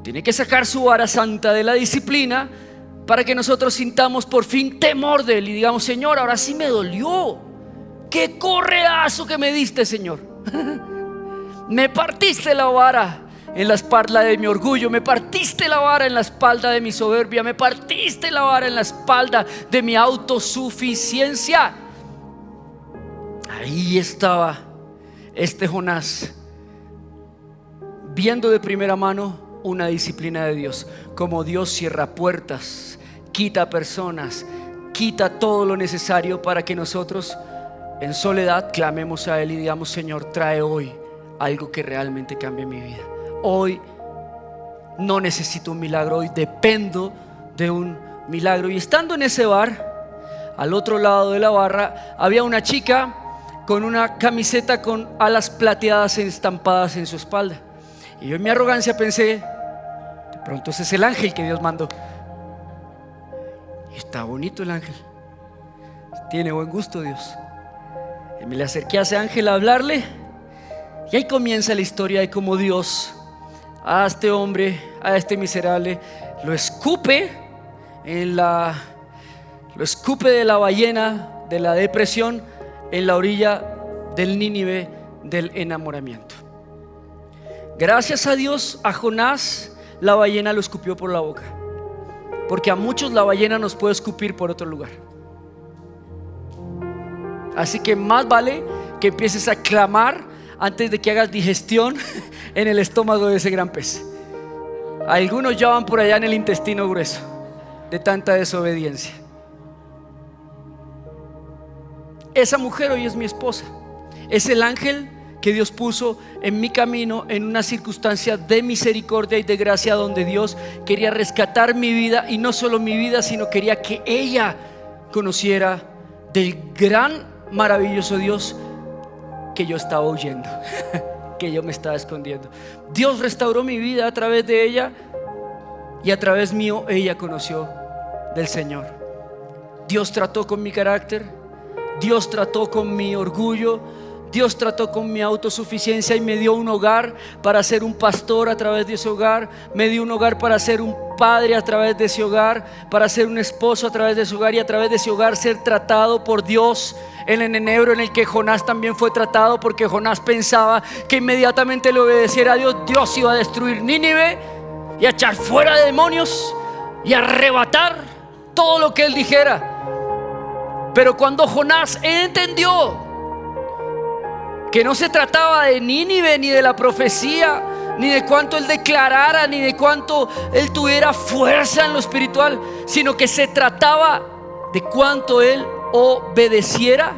Tiene que sacar su vara santa de la disciplina para que nosotros sintamos por fin temor de Él y digamos: Señor, ahora sí me dolió. Qué correazo que me diste, Señor. Me partiste la vara en la espalda de mi orgullo, me partiste la vara en la espalda de mi soberbia, me partiste la vara en la espalda de mi autosuficiencia. Ahí estaba este Jonás, viendo de primera mano una disciplina de Dios, como Dios cierra puertas, quita personas, quita todo lo necesario para que nosotros en soledad clamemos a Él y digamos: Señor, trae hoy algo que realmente cambie mi vida. Hoy no necesito un milagro, hoy dependo de un milagro. Y estando en ese bar, al otro lado de la barra había una chica con una camiseta con alas plateadas estampadas en su espalda. Y yo en mi arrogancia pensé: de pronto ese es el ángel que Dios mandó. Y está bonito el ángel, tiene buen gusto Dios. Y me le acerqué a ese ángel a hablarle, y ahí comienza la historia de cómo Dios a este hombre, a este miserable, lo escupe lo escupe de la ballena de la depresión en la orilla del Nínive del enamoramiento. Gracias a Dios, a Jonás la ballena lo escupió por la boca, porque a muchos la ballena nos puede escupir por otro lugar. Así que más vale que empieces a clamar antes de que hagas digestión en el estómago de ese gran pez. Algunos ya van por allá en el intestino grueso de tanta desobediencia. Esa mujer hoy es mi esposa, es el ángel que Dios puso en mi camino en una circunstancia de misericordia y de gracia, donde Dios quería rescatar mi vida, y no solo mi vida, sino quería que ella conociera del gran, maravilloso Dios que yo estaba huyendo, que yo me estaba escondiendo. Dios restauró mi vida a través de ella, y a través mío ella conoció del Señor. Dios trató con mi carácter, Dios trató con mi orgullo, Dios trató con mi autosuficiencia y me dio un hogar para ser un pastor a través de ese hogar. Me dio un hogar para ser un padre a través de ese hogar, para ser un esposo a través de ese hogar, y a través de ese hogar ser tratado por Dios en el enebro en el que Jonás también fue tratado, porque Jonás pensaba que inmediatamente le obedeciera a Dios, Dios iba a destruir Nínive y a echar fuera de demonios y a arrebatar todo lo que él dijera. Pero cuando Jonás entendió que no se trataba de Nínive, ni de la profecía, ni de cuánto él declarara, ni de cuánto él tuviera fuerza en lo espiritual, sino que se trataba de cuánto él obedeciera,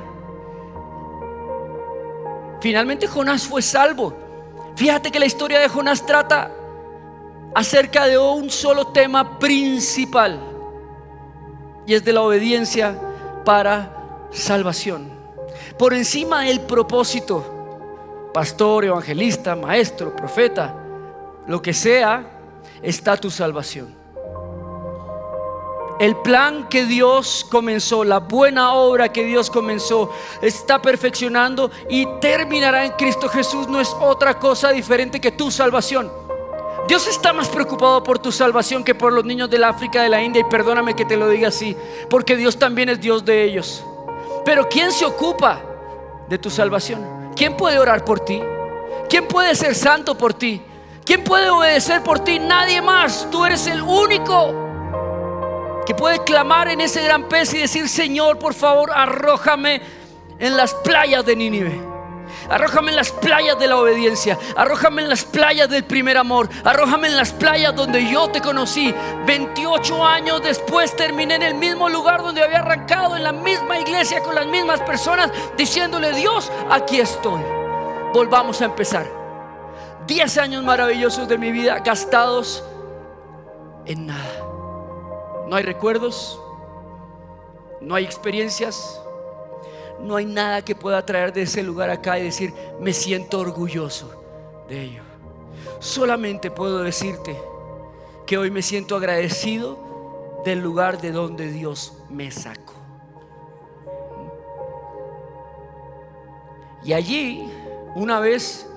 finalmente Jonás fue salvo. Fíjate que la historia de Jonás trata acerca de un solo tema principal, y es de la obediencia para salvación. Por encima del propósito, pastor, evangelista, maestro, profeta, lo que sea, está tu salvación. El plan que Dios comenzó, la buena obra que Dios comenzó, está perfeccionando y terminará en Cristo Jesús. No es otra cosa diferente que tu salvación. Dios está más preocupado por tu salvación que por los niños del África, de la India. Y perdóname que te lo diga así, porque Dios también es Dios de ellos. Pero ¿quién se ocupa de tu salvación? ¿Quién puede orar por ti? ¿Quién puede ser santo por ti? ¿Quién puede obedecer por ti? Nadie más. Tú eres el único que puede clamar en ese gran pez y decir: Señor, por favor, arrójame en las playas de Nínive, arrójame en las playas de la obediencia, arrójame en las playas del primer amor, arrójame en las playas donde yo te conocí. 28 años después terminé en el mismo lugar donde había arrancado, en la misma iglesia, con las mismas personas, diciéndole: Dios, aquí estoy. Volvamos a empezar. 10 años maravillosos de mi vida gastados en nada. No hay recuerdos, no hay experiencias, no hay nada que pueda traer de ese lugar acá y decir: me siento orgulloso de ello. Solamente puedo decirte que hoy me siento agradecido del lugar de donde Dios me sacó. Y allí, una vez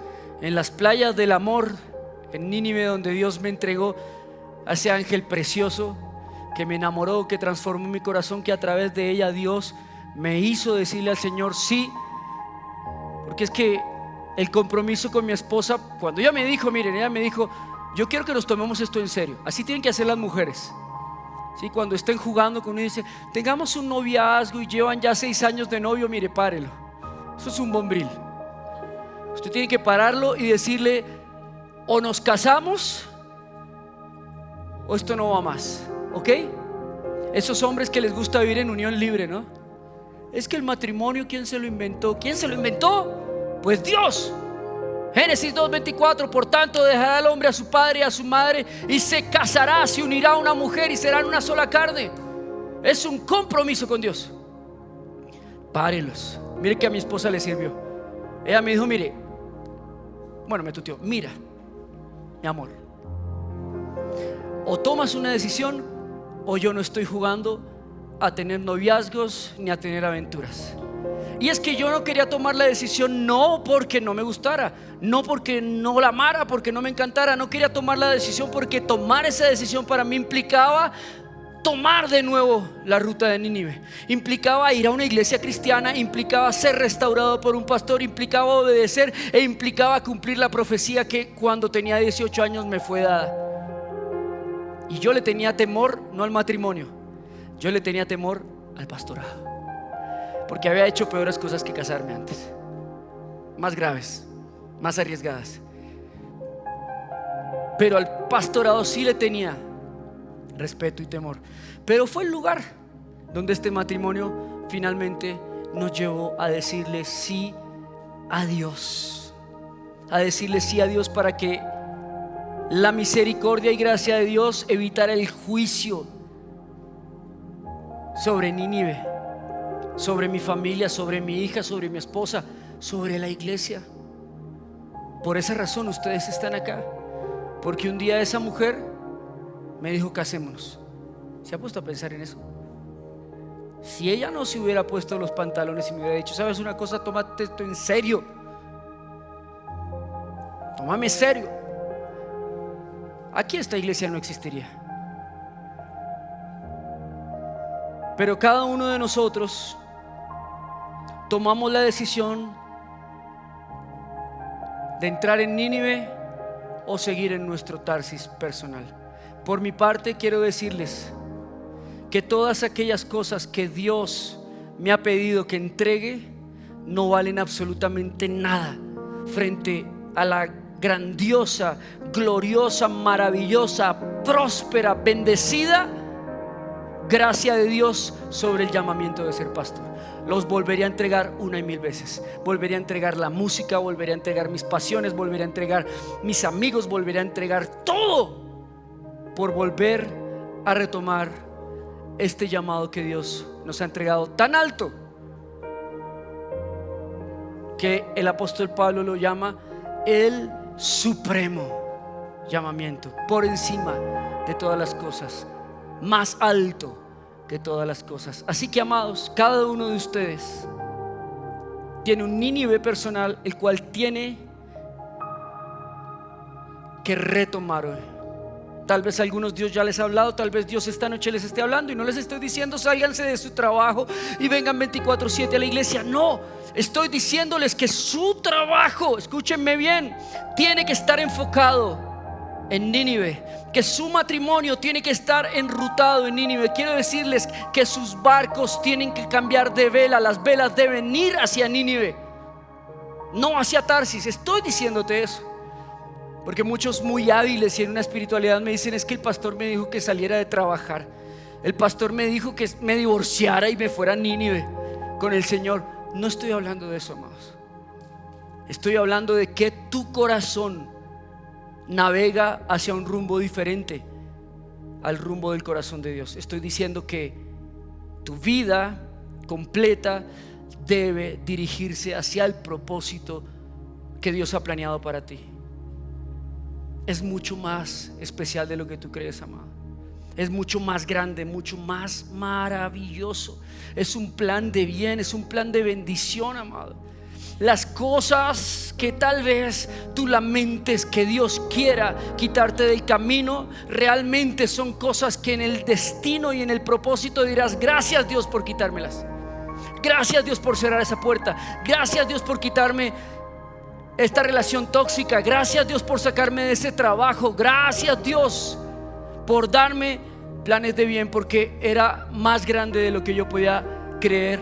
en las playas del amor, en Nínive, donde Dios me entregó a ese ángel precioso que me enamoró, que transformó mi corazón, que a través de ella Dios me hizo decirle al Señor sí. Porque es que el compromiso con mi esposa, cuando ella me dijo, miren, ella me dijo: yo quiero que nos tomemos esto en serio. Así tienen que hacer las mujeres. ¿Sí? Cuando estén jugando con uno y dice: tengamos un noviazgo y llevan ya 6 años de novio, mire, párelo. Eso es un bombril. Usted tiene que pararlo y decirle: o nos casamos o esto no va más, ¿ok? Esos hombres que les gusta vivir en unión libre, ¿no? Es que el matrimonio, ¿quién se lo inventó? ¿Quién se lo inventó? Pues Dios. Génesis 2:24: por tanto dejará el hombre a su padre y a su madre y se casará, se unirá a una mujer y serán una sola carne. Es un compromiso con Dios. Párelos. Mire que a mi esposa le sirvió. Ella me dijo: mire, bueno, me tuteó: mira, mi amor, o tomas una decisión o yo no estoy jugando a tener noviazgos ni a tener aventuras. Y es que yo no quería tomar la decisión, no porque no me gustara, no porque no la amara, porque no me encantara. No quería tomar la decisión porque tomar esa decisión para mí implicaba tomar de nuevo la ruta de Nínive, implicaba ir a una iglesia cristiana, implicaba ser restaurado por un pastor, implicaba obedecer e implicaba cumplir la profecía que cuando tenía 18 años me fue dada. Y yo le tenía temor no al matrimonio, yo le tenía temor al pastorado, porque había hecho peores cosas que casarme antes, más graves, más arriesgadas. Pero al pastorado sí le tenía respeto y temor. Pero fue el lugar donde este matrimonio finalmente nos llevó a decirle sí a Dios, a decirle sí a Dios para que la misericordia y gracia de Dios evitara el juicio sobre Nínive, sobre mi familia, sobre mi hija, sobre mi esposa, sobre la iglesia. Por esa razón ustedes están acá, porque un día esa mujer me dijo: casémonos. ¿Se ha puesto a pensar en eso? Si ella no se hubiera puesto los pantalones y me hubiera dicho: ¿sabes una cosa? Tómate esto en serio, tómame en serio, aquí esta iglesia no existiría. Pero cada uno de nosotros tomamos la decisión de entrar en Nínive o seguir en nuestro Tarsis personal. Por mi parte, quiero decirles que todas aquellas cosas que Dios me ha pedido que entregue no valen absolutamente nada frente a la grandiosa, gloriosa, maravillosa, próspera, bendecida gracia de Dios sobre el llamamiento de ser pastor. Los volvería a entregar 1 y 1000 veces. Volvería a entregar la música, volvería a entregar mis pasiones, volvería a entregar mis amigos, volvería a entregar todo por volver a retomar este llamado que Dios nos ha entregado tan alto, que el apóstol Pablo lo llama el supremo llamamiento, por encima de todas las cosas, más alto que todas las cosas. Así que, amados, cada uno de ustedes tiene un Nínive personal, el cual tiene que retomar hoy. Tal vez a algunos Dios ya les ha hablado, tal vez Dios esta noche les esté hablando, y no les estoy diciendo sálganse de su trabajo y vengan 24/7 a la iglesia. No, estoy diciéndoles que su trabajo, escúchenme bien, tiene que estar enfocado en Nínive, que su matrimonio tiene que estar enrutado en Nínive. Quiero decirles que sus barcos tienen que cambiar de vela, las velas deben ir hacia Nínive, no hacia Tarsis. Estoy diciéndote eso porque muchos muy hábiles y en una espiritualidad me dicen: es que el pastor me dijo que saliera de trabajar, el pastor me dijo que me divorciara y me fuera a Nínive con el Señor. No estoy hablando de eso, amados. Estoy hablando de que tu corazón navega hacia un rumbo diferente al rumbo del corazón de Dios. Estoy diciendo que tu vida completa debe dirigirse hacia el propósito que Dios ha planeado para ti. Es mucho más especial de lo que tú crees, amado. Es mucho más grande, mucho más maravilloso. Es un plan de bien, es un plan de bendición, amado. las cosas que tal vez tú lamentes que Dios quiera quitarte del camino, realmente son cosas que en el destino y en el propósito dirás: gracias Dios por quitármelas. Gracias Dios por cerrar esa puerta. Gracias Dios por quitarme esta relación tóxica. Gracias Dios por sacarme de ese trabajo. Gracias Dios por darme planes de bien, porque era más grande de lo que yo podía creer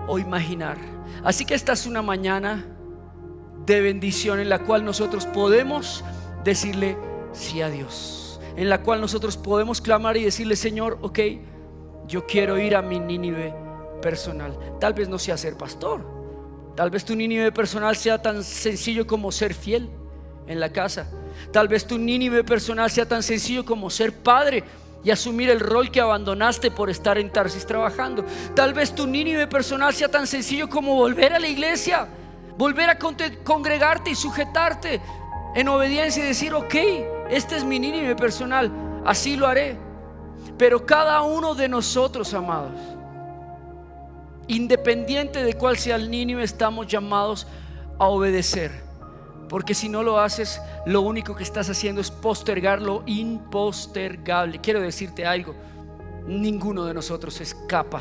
o imaginar. Así que esta es una mañana de bendición en la cual nosotros podemos decirle sí a Dios, en la cual nosotros podemos clamar y decirle: Señor, ok, yo quiero ir a mi Nínive personal. Tal vez no sea ser pastor, tal vez tu Nínive personal sea tan sencillo como ser fiel en la casa. Tal vez tu Nínive personal sea tan sencillo como ser padre y asumir el rol que abandonaste por estar en Tarsis trabajando. Tal vez tu Nínive personal sea tan sencillo como volver a la iglesia, volver a congregarte y sujetarte en obediencia y decir: ok, este es mi Nínive personal, así lo haré. Pero cada uno de nosotros, amados, independiente de cuál sea el Nínive, estamos llamados a obedecer. Porque si no lo haces, lo único que estás haciendo es postergar lo impostergable. Quiero decirte algo: ninguno de nosotros escapa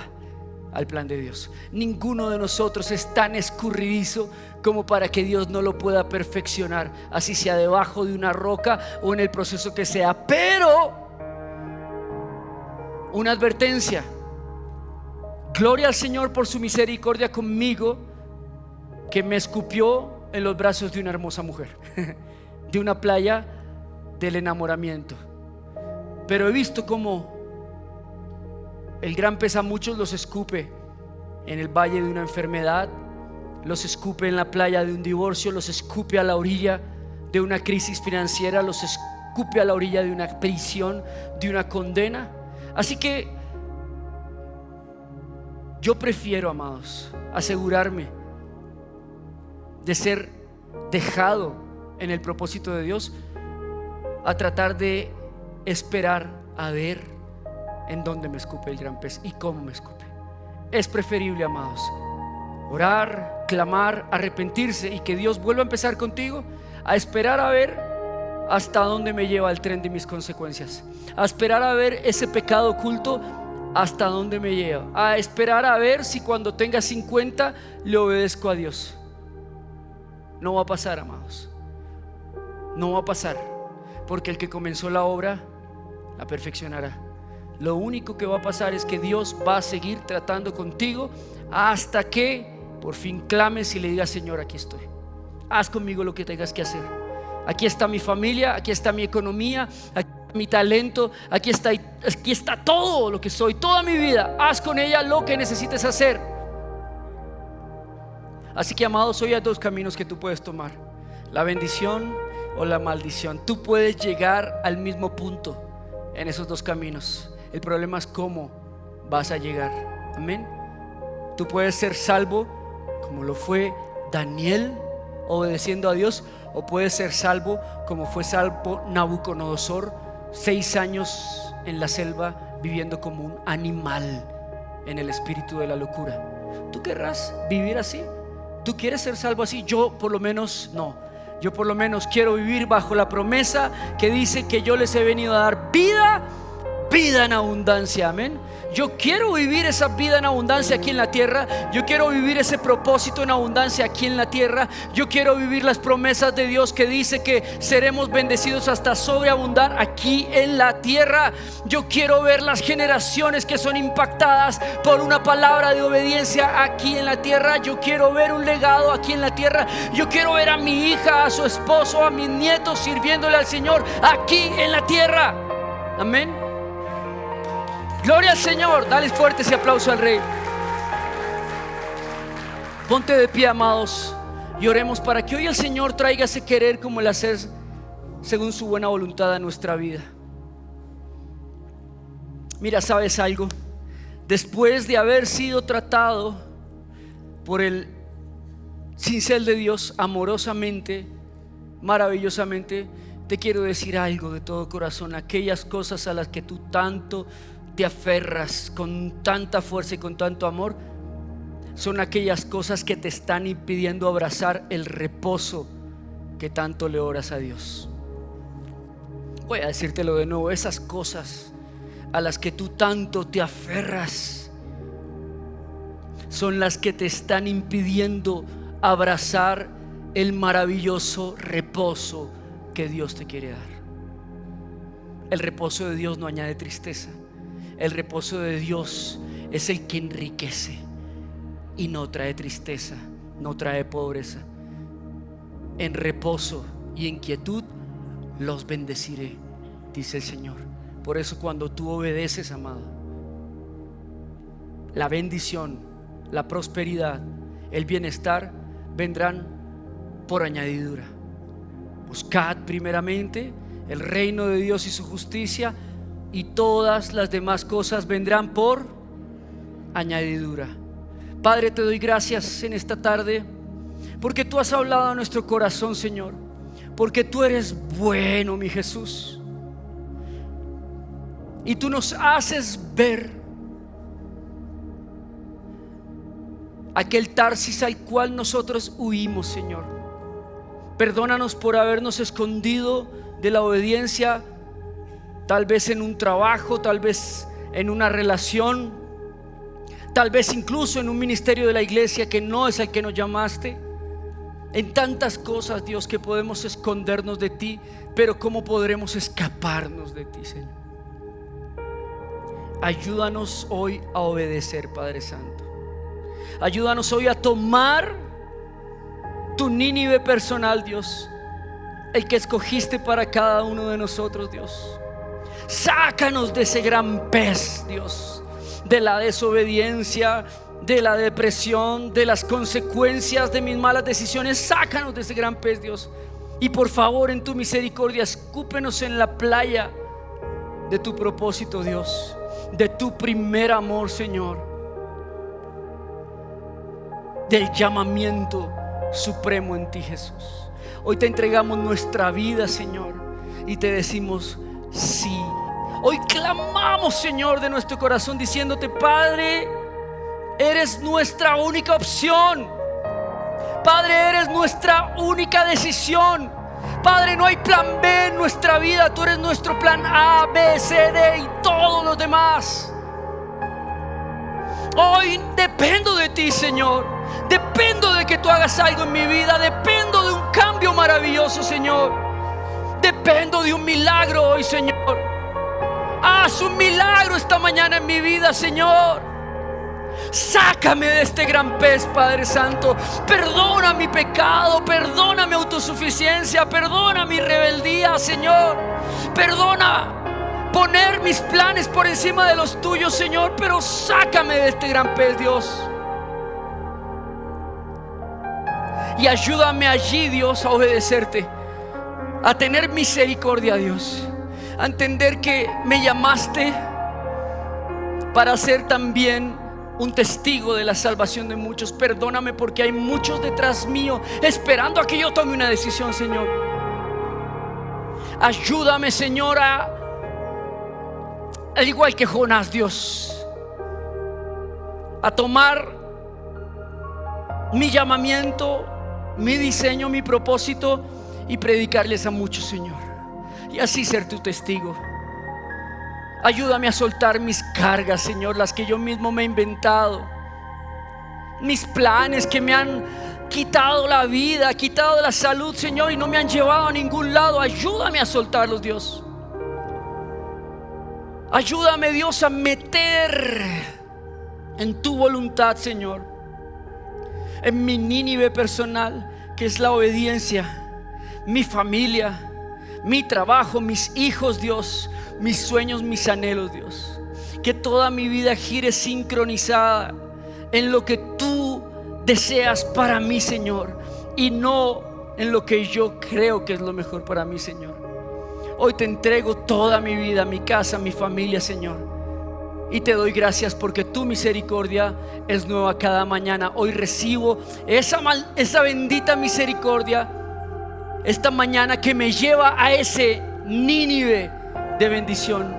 al plan de Dios. Ninguno de nosotros es tan escurridizo como para que Dios no lo pueda perfeccionar, así sea debajo de una roca o en el proceso que sea. Pero una advertencia: gloria al Señor por su misericordia conmigo, que me escupió en los brazos de una hermosa mujer, de una playa del enamoramiento. Pero he visto cómo el gran pez a muchos los escupe en el valle de una enfermedad, los escupe en la playa de un divorcio, los escupe a la orilla de una crisis financiera, los escupe a la orilla de una prisión, de una condena. Así que yo prefiero, amados, asegurarme de ser dejado en el propósito de Dios, a tratar de esperar a ver en dónde me escupe el gran pez y cómo me escupe. Es preferible, amados, orar, clamar, arrepentirse y que Dios vuelva a empezar contigo, a esperar a ver hasta dónde me lleva el tren de mis consecuencias, a esperar a ver ese pecado oculto hasta dónde me lleva, a esperar a ver si cuando tenga 50 le obedezco a Dios. No va a pasar, amados. No va a pasar, porque el que comenzó la obra la perfeccionará. Lo único que va a pasar es que Dios va a seguir tratando contigo hasta que por fin clames y le digas: Señor, aquí estoy, haz conmigo lo que tengas que hacer. Aquí está mi familia, aquí está mi economía, aquí está mi talento, aquí está todo lo que soy, toda mi vida. Haz con ella lo que necesites hacer. Así que, amados, hoy hay dos caminos que tú puedes tomar: la bendición o la maldición. Tú puedes llegar al mismo punto en esos dos caminos. El problema es cómo vas a llegar. Amén. Tú puedes ser salvo como lo fue Daniel, obedeciendo a Dios, o puedes ser salvo como fue salvo Nabucodonosor, 6 años en la selva viviendo como un animal en el espíritu de la locura. ¿Tú querrás vivir así? ¿Tú quieres ser salvo así? Yo por lo menos no. Yo por lo menos quiero vivir bajo la promesa que dice que yo les he venido a dar vida en abundancia. Amén. Yo quiero vivir esa vida en abundancia aquí en la tierra. Yo quiero vivir ese propósito en abundancia aquí en la tierra. Yo quiero vivir las promesas de Dios que dice que seremos bendecidos hasta sobreabundar aquí en la tierra. Yo quiero ver las generaciones que son impactadas por una palabra de obediencia aquí en la tierra. Yo quiero ver un legado aquí en la tierra. Yo quiero ver a mi hija, a su esposo, a mis nietos sirviéndole al Señor aquí en la tierra. Amén. Gloria al Señor. Dale fuerte ese aplauso al Rey. Ponte de pie, amados, y oremos para que hoy el Señor traiga ese querer como el hacer según su buena voluntad a nuestra vida. Mira, ¿sabes algo? Después de haber sido tratado por el cincel de Dios amorosamente, maravillosamente, te quiero decir algo de todo corazón. Aquellas cosas a las que tú tanto te aferras con tanta fuerza y con tanto amor, son aquellas cosas que te están impidiendo abrazar el reposo que tanto le oras a Dios. Voy a decírtelo de nuevo, esas cosas a las que tú tanto te aferras son las que te están impidiendo abrazar el maravilloso reposo que Dios te quiere dar. El reposo de Dios no añade tristeza. El reposo de Dios es el que enriquece y no trae tristeza, no trae pobreza. En reposo y en quietud los bendeciré, dice el Señor. Por eso cuando tú obedeces, amado, la bendición, la prosperidad, el bienestar vendrán por añadidura. Buscad primeramente el reino de Dios y su justicia, y todas las demás cosas vendrán por añadidura. Padre, te doy gracias en esta tarde porque tú has hablado a nuestro corazón, Señor, porque tú eres bueno, mi Jesús, y tú nos haces ver aquel Tarsis al cual nosotros huimos, Señor. Perdónanos por habernos escondido de la obediencia, tal vez en un trabajo, tal vez en una relación, tal vez incluso en un ministerio de la iglesia que no es al que nos llamaste. En tantas cosas, Dios, que podemos escondernos de ti, pero ¿cómo podremos escaparnos de ti, Señor? Ayúdanos hoy a obedecer, Padre Santo. Ayúdanos hoy a tomar tu Nínive personal, Dios, el que escogiste para cada uno de nosotros, Dios. Sácanos de ese gran pez, Dios, de la desobediencia, de la depresión, de las consecuencias de mis malas decisiones. Sácanos de ese gran pez, Dios, y por favor, en tu misericordia, escúpenos en la playa de tu propósito, Dios, de tu primer amor, Señor, del llamamiento supremo en ti, Jesús. Hoy te entregamos nuestra vida, Señor, y te decimos sí. Hoy clamamos, Señor, de nuestro corazón diciéndote: Padre, eres nuestra única opción. Padre, eres nuestra única decisión. Padre, no hay plan B en nuestra vida. Tú eres nuestro plan A, B, C, D y todos los demás. Hoy dependo de ti, Señor. Dependo de que tú hagas algo en mi vida. Dependo de un cambio maravilloso, Señor. Dependo de un milagro hoy, Señor. Haz un milagro esta mañana en mi vida, Señor. Sácame de este gran pez, Padre Santo. Perdona mi pecado, perdona mi autosuficiencia, perdona mi rebeldía, Señor. Perdona poner mis planes por encima de los tuyos, Señor, pero sácame de este gran pez, Dios. Y ayúdame allí, Dios, a obedecerte, a tener misericordia, Dios, a entender que me llamaste para ser también un testigo de la salvación de muchos. Perdóname porque hay muchos detrás mío esperando a que yo tome una decisión, Señor. Ayúdame, Señor, al igual que Jonás, Dios, a tomar mi llamamiento, mi diseño, mi propósito y predicarles a muchos, Señor, y así ser tu testigo. Ayúdame a soltar mis cargas, Señor, las que yo mismo me he inventado, mis planes que me han quitado la vida, quitado la salud, Señor, y no me han llevado a ningún lado. Ayúdame a soltarlos, Dios. Ayúdame, Dios, a meter en tu voluntad, Señor, en mi Nínive personal, que es la obediencia, mi familia, mi trabajo, mis hijos, Dios, mis sueños, mis anhelos, Dios. Que toda mi vida gire sincronizada en lo que tú deseas para mí, Señor, y no en lo que yo creo que es lo mejor para mí, Señor. Hoy te entrego toda mi vida, mi casa, mi familia, Señor, y te doy gracias porque tu misericordia es nueva cada mañana. Hoy recibo esa bendita misericordia esta mañana que me lleva a ese Nínive de bendición.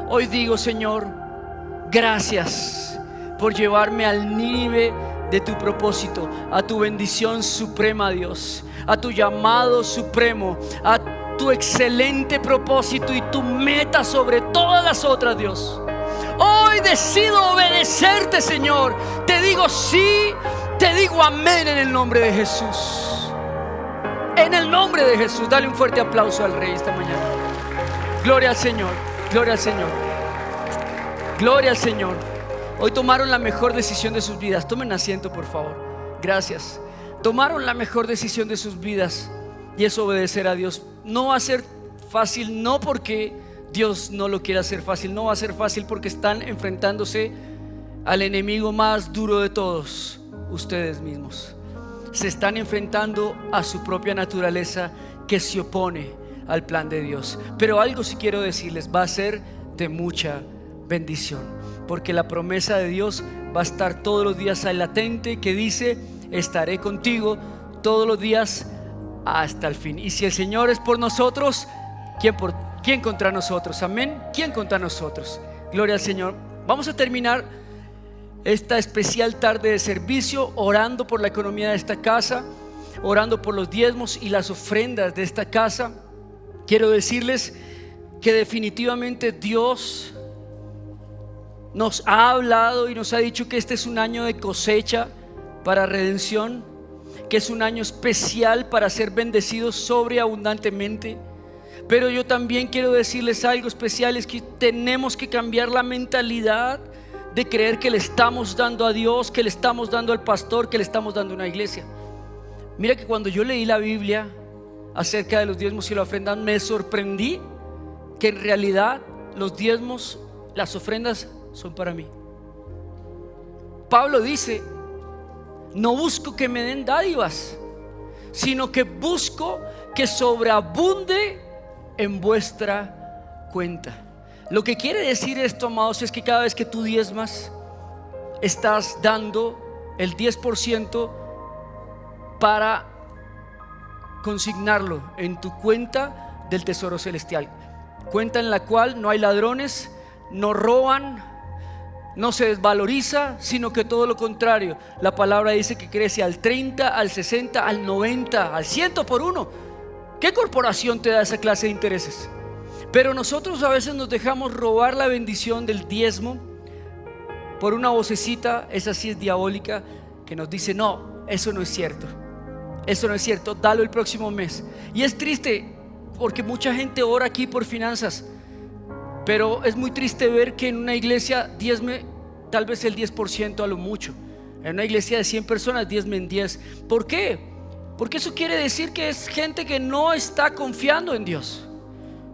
Hoy digo, Señor, gracias por llevarme al nivel de tu propósito, a tu bendición suprema, Dios, a tu llamado supremo, a tu excelente propósito y tu meta sobre todas las otras, Dios. Hoy decido obedecerte, Señor. Te digo sí, te digo amén en el nombre de Jesús. En el nombre de Jesús. Dale un fuerte aplauso al Rey esta mañana. Gloria al Señor, gloria al Señor, gloria al Señor. Hoy tomaron la mejor decisión de sus vidas. Tomen asiento, por favor. Gracias. Tomaron la mejor decisión de sus vidas, y es obedecer a Dios. No va a ser fácil, no porque Dios no lo quiera hacer fácil. No va a ser fácil porque están enfrentándose al enemigo más duro de todos, ustedes mismos. Se están enfrentando a su propia naturaleza que se opone al plan de Dios. Pero algo sí quiero decirles, va a ser de mucha bendición, porque la promesa de Dios va a estar todos los días ahí latente, que dice: estaré contigo todos los días hasta el fin. Y si el Señor es por nosotros, ¿quién contra nosotros? Amén. ¿Quién contra nosotros? Gloria al Señor. Vamos a terminar esta especial tarde de servicio orando por la economía de esta casa, orando por los diezmos y las ofrendas de esta casa. Quiero decirles que definitivamente Dios nos ha hablado y nos ha dicho que este es un año de cosecha para redención, que es un año especial para ser bendecidos sobreabundantemente. Pero yo también quiero decirles algo especial, es que tenemos que cambiar la mentalidad de creer que le estamos dando a Dios, que le estamos dando al pastor, que le estamos dando a una iglesia. Mira que cuando yo leí la Biblia acerca de los diezmos y la ofrenda, me sorprendí que en realidad los diezmos, las ofrendas son para mí. Pablo dice: no busco que me den dádivas, sino que busco que sobreabunde en vuestra cuenta. Lo que quiere decir esto, amados, es que cada vez que tú diezmas, estás dando el 10% para consignarlo en tu cuenta del tesoro celestial, cuenta en la cual no hay ladrones, no roban, no se desvaloriza, sino que todo lo contrario. La palabra dice que crece al 30, al 60, al 90, al 100 por uno. ¿Qué corporación te da esa clase de intereses? Pero nosotros a veces nos dejamos robar la bendición del diezmo por una vocecita, esa sí es diabólica, que nos dice: no, eso no es cierto, eso no es cierto, dalo el próximo mes. Y es triste porque mucha gente ora aquí por finanzas, pero es muy triste ver que en una iglesia diezme tal vez el 10% a lo mucho. En una iglesia de 100 personas diezmen 10. ¿Por qué? Porque eso quiere decir que es gente que no está confiando en Dios,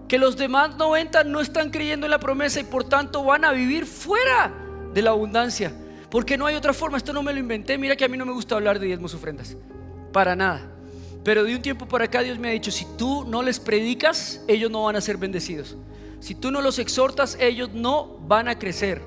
que los demás 90 no están creyendo en la promesa y por tanto van a vivir fuera de la abundancia, porque no hay otra forma. Esto no me lo inventé. Mira que a mí no me gusta hablar de diezmos, ofrendas, para nada. Pero de un tiempo para acá Dios me ha dicho: si tú no les predicas, ellos no van a ser bendecidos. Si tú no los exhortas, ellos no van a crecer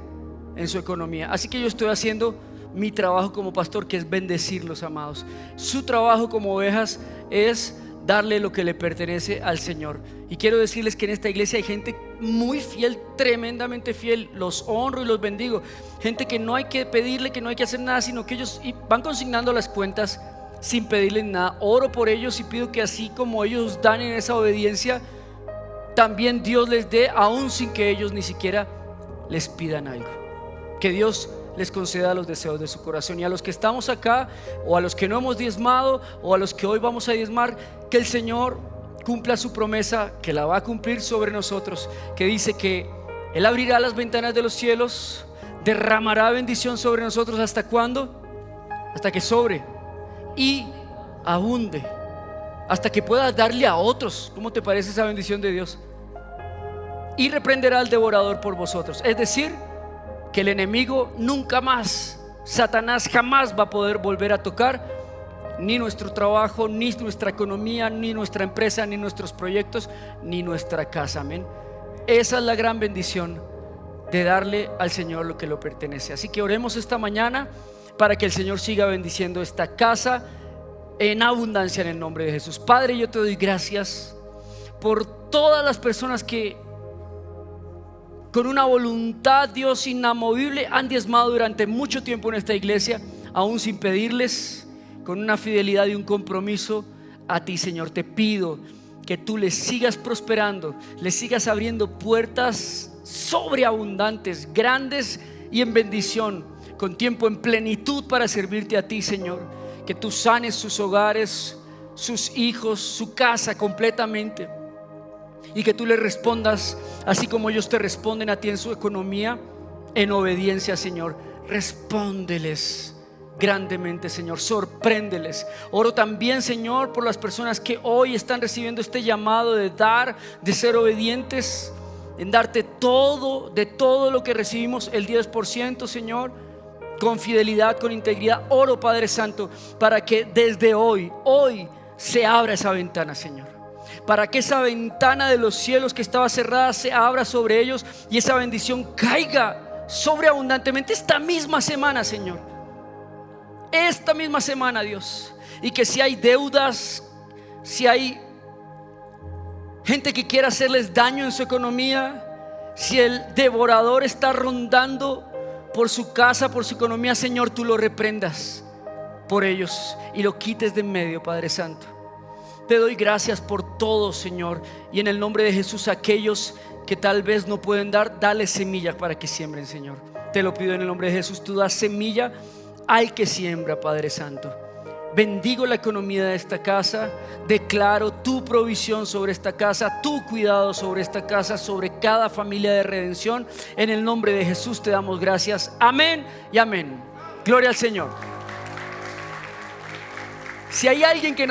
en su economía. Así que yo estoy haciendo mi trabajo como pastor, que es bendecirlos, amados. Su trabajo como ovejas es darle lo que le pertenece al Señor. Y quiero decirles que en esta iglesia hay gente muy fiel, tremendamente fiel. Los honro y los bendigo. Gente que no hay que pedirle, que no hay que hacer nada, sino que ellos van consignando las cuentas sin pedirles nada. Oro por ellos y pido que así como ellos dan en esa obediencia, también Dios les dé, aún sin que ellos ni siquiera les pidan algo. Que Dios les conceda los deseos de su corazón. Y a los que estamos acá, o a los que no hemos diezmado, o a los que hoy vamos a diezmar, que el Señor cumpla su promesa, que la va a cumplir sobre nosotros, que dice que Él abrirá las ventanas de los cielos, derramará bendición sobre nosotros. ¿Hasta cuándo? Hasta que sobre y abunde, hasta que puedas darle a otros. ¿Cómo te parece esa bendición de Dios? Y reprenderá al devorador por vosotros. Es decir, que el enemigo nunca más, Satanás jamás va a poder volver a tocar ni nuestro trabajo, ni nuestra economía, ni nuestra empresa, ni nuestros proyectos, ni nuestra casa. Amén. Esa es la gran bendición de darle al Señor lo que le pertenece. Así que oremos esta mañana para que el Señor siga bendiciendo esta casa en abundancia en el nombre de Jesús. Padre, yo te doy gracias por todas las personas que con una voluntad, Dios, inamovible, han diezmado durante mucho tiempo en esta iglesia, aún sin pedirles, con una fidelidad y un compromiso a ti, Señor. Te pido que tú les sigas prosperando, les sigas abriendo puertas sobreabundantes, grandes y en bendición, con tiempo en plenitud para servirte a ti, Señor. Que tú sanes sus hogares, sus hijos, su casa completamente, y que tú les respondas así como ellos te responden a ti en su economía, en obediencia, Señor. Respóndeles grandemente, Señor, sorpréndeles. Oro también, Señor, por las personas que hoy están recibiendo este llamado de dar, de ser obedientes, en darte todo, de todo lo que recibimos, el 10%, Señor, con fidelidad, con integridad. Oro, Padre Santo, para que desde hoy se abra esa ventana, Señor, para que esa ventana de los cielos que estaba cerrada se abra sobre ellos y esa bendición caiga sobreabundantemente esta misma semana, Señor, esta misma semana, Dios. Y que si hay deudas, si hay gente que quiera hacerles daño en su economía, si el devorador está rondando por su casa, por su economía, Señor, tú lo reprendas por ellos y lo quites de en medio, Padre Santo. Te doy gracias por todo, Señor, y en el nombre de Jesús, aquellos que tal vez no pueden dar, dale semilla para que siembren, Señor. Te lo pido en el nombre de Jesús. Tú das semilla al que siembra, Padre Santo. Bendigo la economía de esta casa. Declaro tu provisión sobre esta casa, tu cuidado sobre esta casa, sobre cada familia de redención. En el nombre de Jesús te damos gracias. Amén y amén. Gloria al Señor. Si hay alguien que no